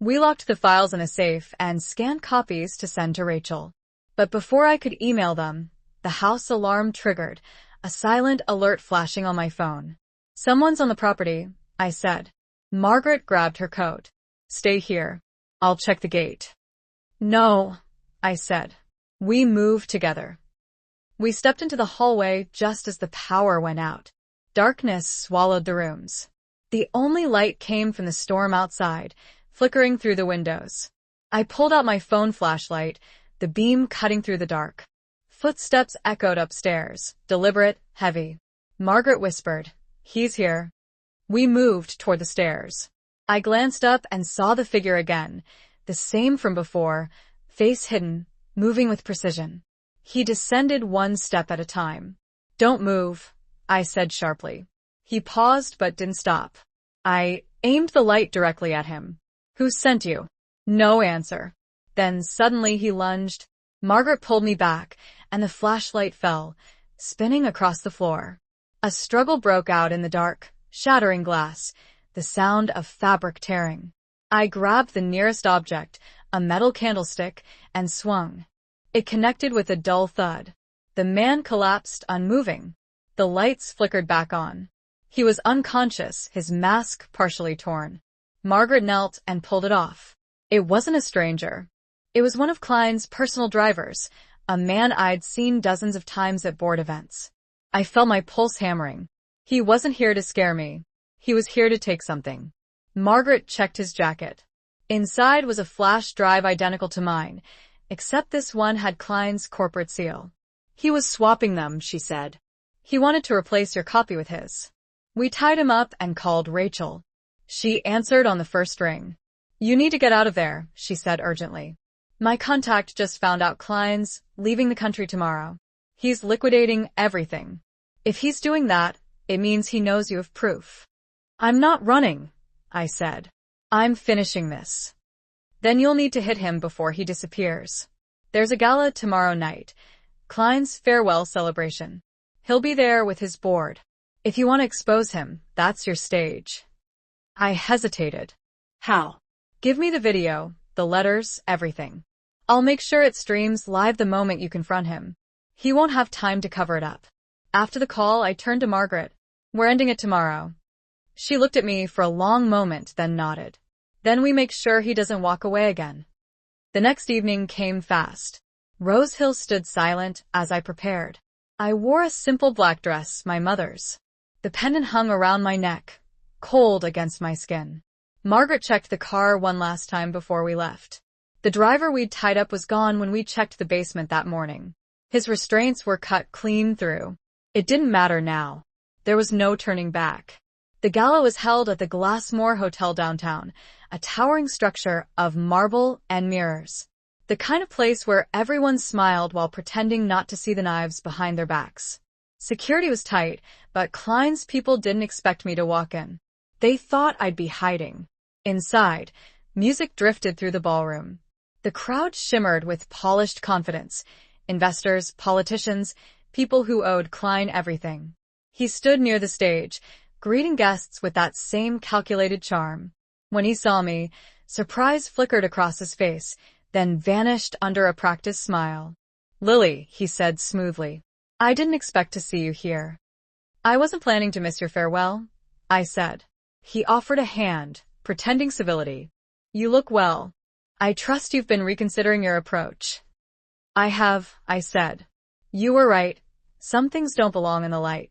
We locked the files in a safe and scanned copies to send to Rachel. But before I could email them, the house alarm triggered, a silent alert flashing on my phone. Someone's on the property, I said. Margaret grabbed her coat. Stay here. I'll check the gate. No, I said. We moved together. We stepped into the hallway just as the power went out. Darkness swallowed the rooms. The only light came from the storm outside, flickering through the windows. I pulled out my phone flashlight, the beam cutting through the dark. Footsteps echoed upstairs, deliberate, heavy. Margaret whispered, "He's here." We moved toward the stairs. I glanced up and saw the figure again, the same from before, face hidden, moving with precision. He descended one step at a time. "Don't move," I said sharply. He paused but didn't stop. I aimed the light directly at him. "Who sent you?" No answer. Then suddenly he lunged. Margaret pulled me back, and the flashlight fell, spinning across the floor. A struggle broke out in the dark, shattering glass, the sound of fabric tearing. I grabbed the nearest object, a metal candlestick, and swung. It connected with a dull thud. The man collapsed, unmoving. The lights flickered back on. He was unconscious, his mask partially torn. Margaret knelt and pulled it off. It wasn't a stranger. It was one of Kline's personal drivers, a man I'd seen dozens of times at board events. I felt my pulse hammering. He wasn't here to scare me. He was here to take something. Margaret checked his jacket. Inside was a flash drive identical to mine, except this one had Kline's corporate seal. He was swapping them, she said. He wanted to replace your copy with his. We tied him up and called Rachel. She answered on the first ring. "You need to get out of there," she said urgently. "My contact just found out Kline's leaving the country tomorrow. He's liquidating everything. If he's doing that, it means he knows you have proof." "I'm not running," I said. "I'm finishing this." "Then you'll need to hit him before he disappears. There's a gala tomorrow night, Kline's farewell celebration. He'll be there with his board. If you want to expose him, that's your stage." I hesitated. "How?" "Give me the video, the letters, everything. I'll make sure it streams live the moment you confront him. He won't have time to cover it up." After the call, I turned to Margaret. "We're ending it tomorrow." She looked at me for a long moment, then nodded. "Then we make sure he doesn't walk away again." The next evening came fast. Rose Hill stood silent as I prepared. I wore a simple black dress, my mother's. The pendant hung around my neck, cold against my skin. Margaret checked the car one last time before we left. The driver we'd tied up was gone when we checked the basement that morning. His restraints were cut clean through. It didn't matter now. There was no turning back. The gala was held at the Glassmore Hotel downtown, a towering structure of marble and mirrors. The kind of place where everyone smiled while pretending not to see the knives behind their backs. Security was tight, but Kline's people didn't expect me to walk in. They thought I'd be hiding. Inside, music drifted through the ballroom. The crowd shimmered with polished confidence. Investors, politicians, people who owed Kline everything. He stood near the stage, greeting guests with that same calculated charm. When he saw me, surprise flickered across his face, then vanished under a practiced smile. "Lily," he said smoothly, "I didn't expect to see you here." "I wasn't planning to miss your farewell," I said. He offered a hand, pretending civility. "You look well. I trust you've been reconsidering your approach." "I have," I said. "You were right. Some things don't belong in the light."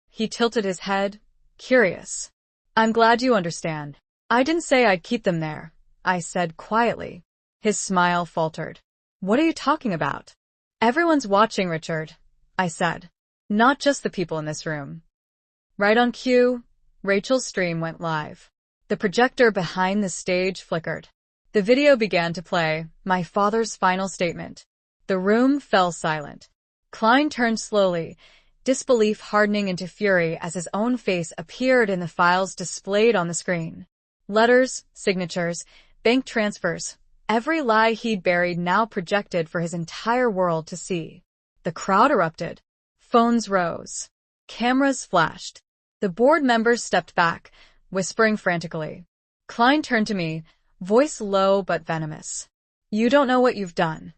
He tilted his head, curious. "I'm glad you understand. I didn't say I'd keep them there," I said quietly. His smile faltered. "What are you talking about?" "Everyone's watching, Richard," I said. "Not just the people in this room." Right on cue, Rachel's stream went live. The projector behind the stage flickered. The video began to play, my father's final statement. The room fell silent. Kline turned slowly, disbelief hardening into fury as his own face appeared in the files displayed on the screen. Letters, signatures, bank transfers, every lie he'd buried now projected for his entire world to see. The crowd erupted. Phones rose. Cameras flashed. The board members stepped back, whispering frantically. Kline turned to me, voice low but venomous. "You don't know what you've done."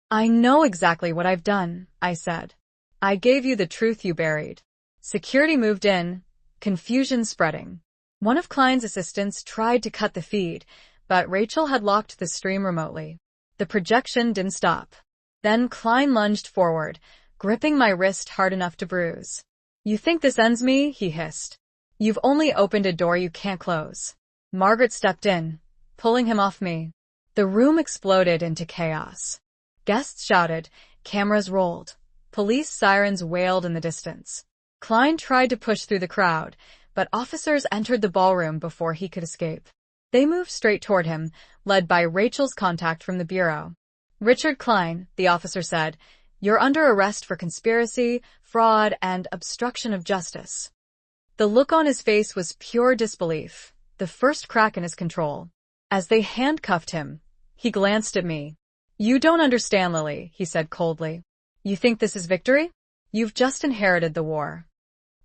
"I know exactly what I've done," I said. "I gave you the truth you buried." Security moved in, confusion spreading. One of Kline's assistants tried to cut the feed, but Rachel had locked the stream remotely. The projection didn't stop. Then Kline lunged forward, gripping my wrist hard enough to bruise. "You think this ends me?" he hissed. "You've only opened a door you can't close." Margaret stepped in, pulling him off me. The room exploded into chaos. Guests shouted, cameras rolled, police sirens wailed in the distance. Kline tried to push through the crowd, but officers entered the ballroom before he could escape. They moved straight toward him, led by Rachel's contact from the bureau. "Richard Kline," the officer said, "you're under arrest for conspiracy, fraud, and obstruction of justice." The look on his face was pure disbelief, the first crack in his control. As they handcuffed him, he glanced at me. "You don't understand, Lily," he said coldly. "You think this is victory? You've just inherited the war."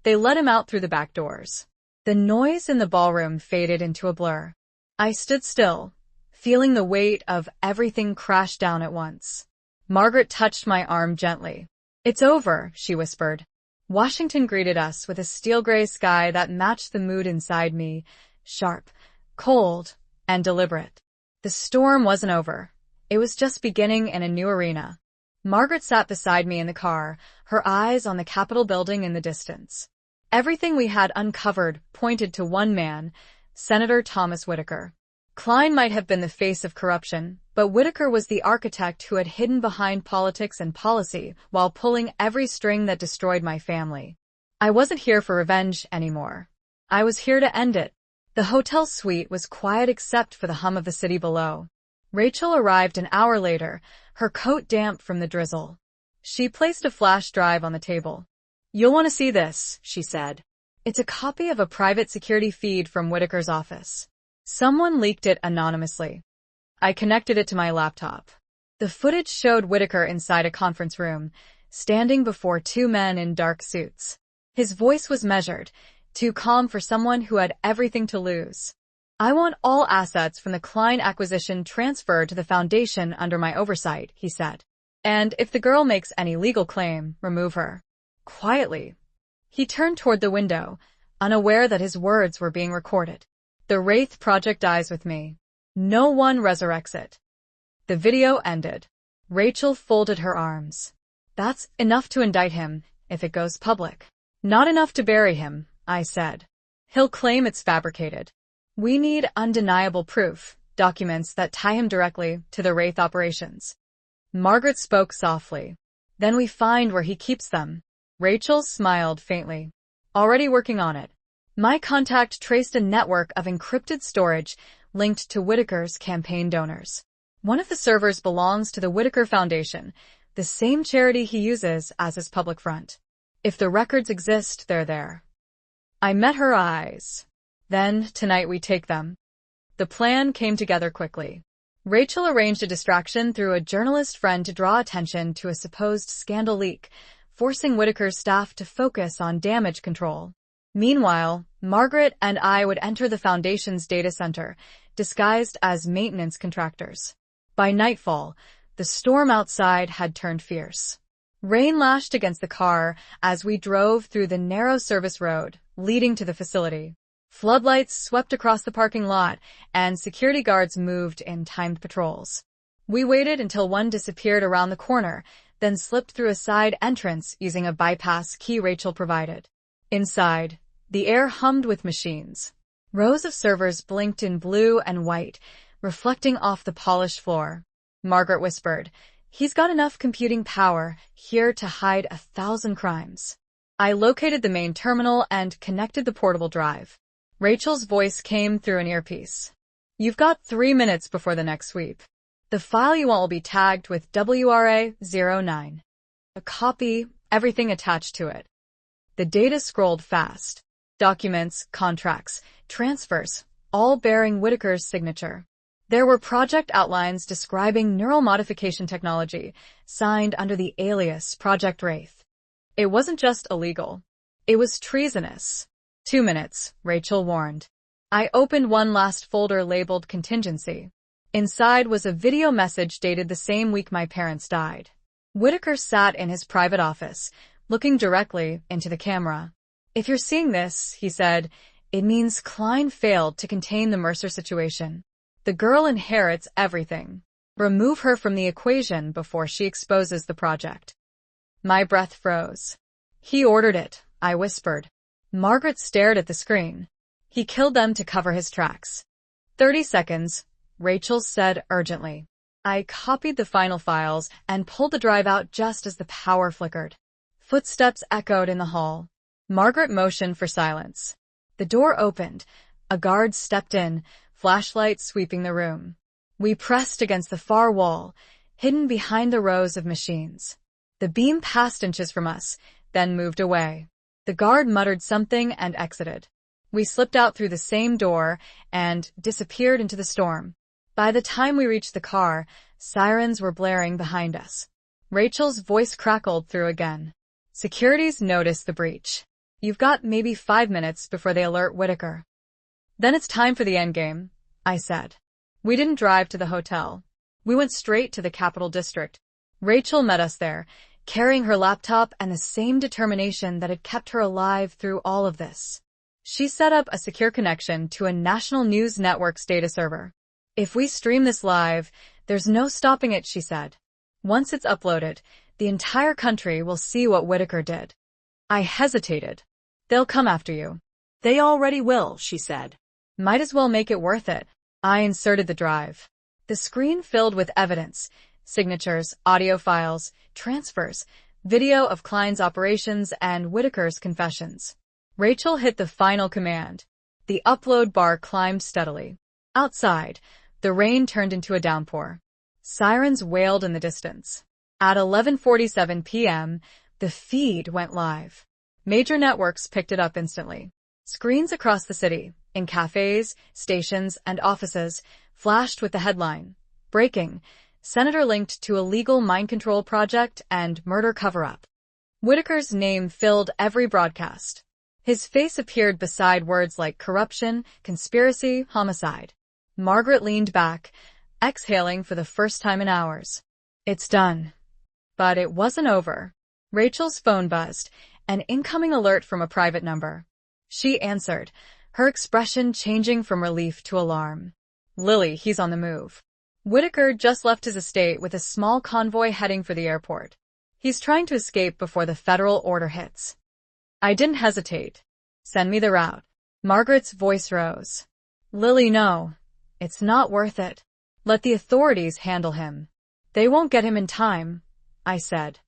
They let him out through the back doors. The noise in the ballroom faded into a blur. I stood still, feeling the weight of everything crash down at once. Margaret touched my arm gently. "It's over," she whispered. Washington greeted us with a steel-gray sky that matched the mood inside me, sharp, cold, and deliberate. The storm wasn't over. It was just beginning in a new arena. Margaret sat beside me in the car, her eyes on the Capitol building in the distance. Everything we had uncovered pointed to one man, Senator Thomas Whitaker. Kline might have been the face of corruption, but Whitaker was the architect who had hidden behind politics and policy while pulling every string that destroyed my family. I wasn't here for revenge anymore. I was here to end it. The hotel suite was quiet except for the hum of the city below. Rachel arrived an hour later, her coat damp from the drizzle. She placed a flash drive on the table. "You'll want to see this," she said. "It's a copy of a private security feed from Whitaker's office. Someone leaked it anonymously." I connected it to my laptop. The footage showed Whitaker inside a conference room, standing before two men in dark suits. His voice was measured, too calm for someone who had everything to lose. "I want all assets from the Kline acquisition transferred to the foundation under my oversight," he said. "And if the girl makes any legal claim, remove her." Quietly, he turned toward the window, unaware that his words were being recorded. "The Wraith Project dies with me. No one resurrects it." The video ended. Rachel folded her arms. "That's enough to indict him, if it goes public." "Not enough to bury him," I said. "He'll claim it's fabricated. We need undeniable proof, documents that tie him directly to the Wraith operations." Margaret spoke softly. "Then we find where he keeps them." Rachel smiled faintly. "Already working on it." My contact traced a network of encrypted storage linked to Whitaker's campaign donors. One of the servers belongs to the Whitaker Foundation, the same charity he uses as his public front. If the records exist, they're there. I met her eyes. "Then, tonight we take them." The plan came together quickly. Rachel arranged a distraction through a journalist friend to draw attention to a supposed scandal leak, forcing Whitaker's staff to focus on damage control. Meanwhile, Margaret and I would enter the Foundation's data center, disguised as maintenance contractors. By nightfall, the storm outside had turned fierce. Rain lashed against the car as we drove through the narrow service road leading to the facility. Floodlights swept across the parking lot, and security guards moved in timed patrols. We waited until one disappeared around the corner, then slipped through a side entrance using a bypass key Rachel provided. Inside, the air hummed with machines. Rows of servers blinked in blue and white, reflecting off the polished floor. Margaret whispered, "He's got enough computing power here to hide 1,000 crimes." I located the main terminal and connected the portable drive. Rachel's voice came through an earpiece. "You've got 3 minutes before the next sweep. The file you want will be tagged with WRA-09. A copy, everything attached to it." The data scrolled fast. Documents, contracts, transfers, all bearing Whitaker's signature. There were project outlines describing neural modification technology, signed under the alias Project Wraith. It wasn't just illegal. It was treasonous. 2 minutes, Rachel warned. I opened one last folder labeled Contingency. Inside was a video message dated the same week my parents died. Whitaker sat in his private office, looking directly into the camera. If you're seeing this, he said, it means Kline failed to contain the Mercer situation. The girl inherits everything. Remove her from the equation before she exposes the project. My breath froze. He ordered it, I whispered. Margaret stared at the screen. He killed them to cover his tracks. 30 seconds, Rachel said urgently. I copied the final files and pulled the drive out just as the power flickered. Footsteps echoed in the hall. Margaret motioned for silence. The door opened. A guard stepped in, flashlight sweeping the room. We pressed against the far wall, hidden behind the rows of machines. The beam passed inches from us, then moved away. The guard muttered something and exited. We slipped out through the same door and disappeared into the storm. By the time we reached the car, sirens were blaring behind us. Rachel's voice crackled through again. Security's noticed the breach. You've got maybe 5 minutes before they alert Whitaker. Then it's time for the endgame, I said. We didn't drive to the hotel. We went straight to the Capital District. Rachel met us there, carrying her laptop and the same determination that had kept her alive through all of this. She set up a secure connection to a national news network's data server. If we stream this live, there's no stopping it, she said. Once it's uploaded, the entire country will see what Whitaker did. I hesitated. They'll come after you. They already will, she said. Might as well make it worth it. I inserted the drive. The screen filled with evidence, signatures, audio files, transfers, video of Kline's operations, and Whitaker's confessions. Rachel hit the final command. The upload bar climbed steadily. Outside, the rain turned into a downpour. Sirens wailed in the distance. At 11:47 p.m., the feed went live. Major networks picked it up instantly. Screens across the city, in cafes, stations, and offices, flashed with the headline, "Breaking, Senator linked to illegal mind control project and murder cover-up." Whitaker's name filled every broadcast. His face appeared beside words like corruption, conspiracy, homicide. Margaret leaned back, exhaling for the first time in hours. It's done. But it wasn't over. Rachel's phone buzzed, an incoming alert from a private number. She answered, her expression changing from relief to alarm. Lily, he's on the move. Whitaker just left his estate with a small convoy heading for the airport. He's trying to escape before the federal order hits. I didn't hesitate. Send me the route. Margaret's voice rose. Lily, no. It's not worth it. Let the authorities handle him. They won't get him in time, I said.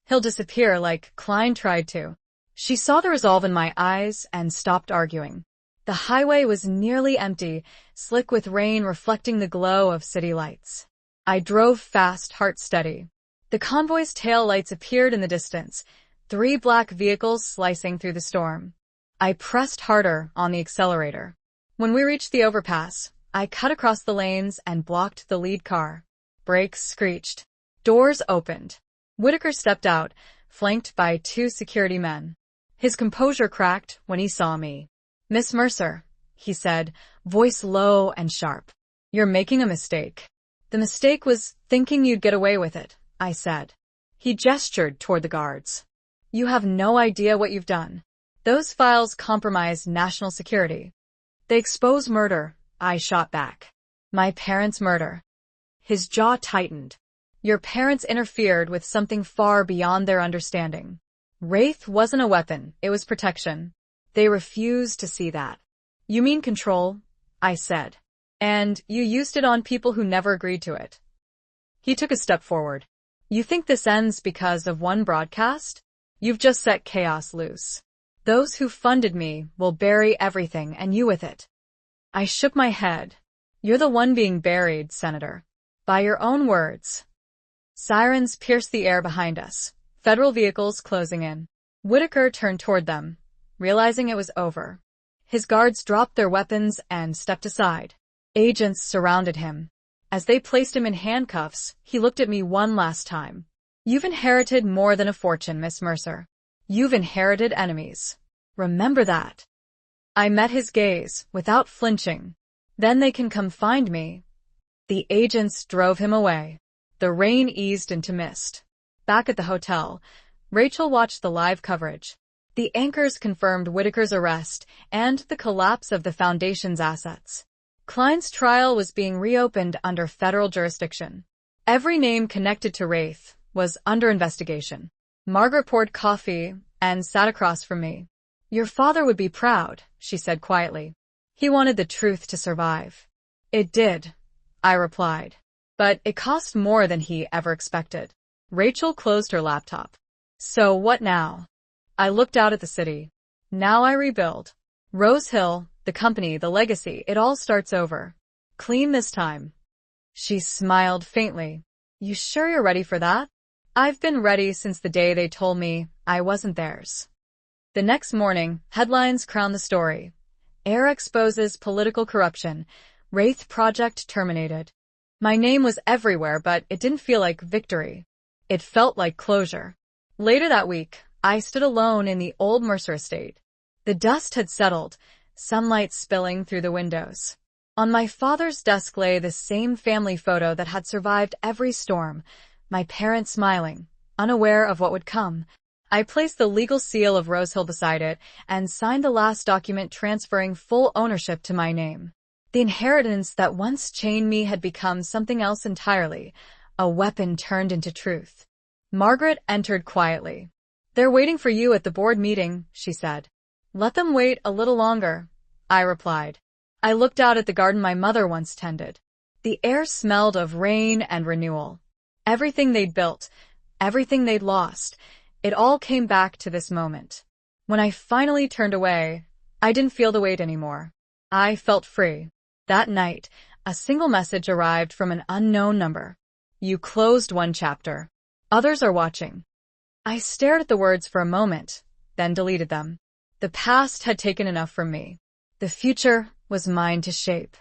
He'll disappear like Kline tried to. She saw the resolve in my eyes and stopped arguing. The highway was nearly empty, slick with rain reflecting the glow of city lights. I drove fast, heart steady. The convoy's tail lights appeared in the distance, 3 black vehicles slicing through the storm. I pressed harder on the accelerator. When we reached the overpass, I cut across the lanes and blocked the lead car. Brakes screeched. Doors opened. Whitaker stepped out, flanked by 2 security men. His composure cracked when he saw me. Miss Mercer, he said, voice low and sharp. You're making a mistake. The mistake was thinking you'd get away with it, I said. He gestured toward the guards. You have no idea what you've done. Those files compromise national security. They expose murder, I shot back. My parents' murder. His jaw tightened. Your parents interfered with something far beyond their understanding. Wraith wasn't a weapon, it was protection. They refused to see that. You mean control? I said. And you used it on people who never agreed to it. He took a step forward. You think this ends because of one broadcast? You've just set chaos loose. Those who funded me will bury everything and you with it. I shook my head. You're the one being buried, Senator. By your own words. Sirens pierced the air behind us. Federal vehicles closing in. Whitaker turned toward them, realizing it was over. His guards dropped their weapons and stepped aside. Agents surrounded him. As they placed him in handcuffs, he looked at me one last time. You've inherited more than a fortune, Miss Mercer. You've inherited enemies. Remember that. I met his gaze, without flinching. Then they can come find me. The agents drove him away. The rain eased into mist. Back at the hotel, Rachel watched the live coverage. The anchors confirmed Whitaker's arrest and the collapse of the foundation's assets. Kline's trial was being reopened under federal jurisdiction. Every name connected to Wraith was under investigation. Margaret poured coffee and sat across from me. "Your father would be proud," she said quietly. "He wanted the truth to survive." "It did," I replied. "But it cost more than he ever expected." Rachel closed her laptop. "So what now?" I looked out at the city. "Now I rebuild. Rose Hill, the company, the legacy, it all starts over. Clean this time." She smiled faintly. "You sure you're ready for that?" "I've been ready since the day they told me I wasn't theirs." The next morning, headlines crowned the story. Heir exposes political corruption. Wraith project terminated. My name was everywhere, but it didn't feel like victory. It felt like closure. Later that week, I stood alone in the old Mercer estate. The dust had settled, sunlight spilling through the windows. On my father's desk lay the same family photo that had survived every storm, my parents smiling, unaware of what would come. I placed the legal seal of Rose Hill beside it and signed the last document transferring full ownership to my name. The inheritance that once chained me had become something else entirely, a weapon turned into truth. Margaret entered quietly. "They're waiting for you at the board meeting," she said. "Let them wait a little longer," I replied. I looked out at the garden my mother once tended. The air smelled of rain and renewal. Everything they'd built, everything they'd lost, it all came back to this moment. When I finally turned away, I didn't feel the weight anymore. I felt free. That night, a single message arrived from an unknown number. "You closed one chapter. Others are watching." I stared at the words for a moment, then deleted them. The past had taken enough from me. The future was mine to shape.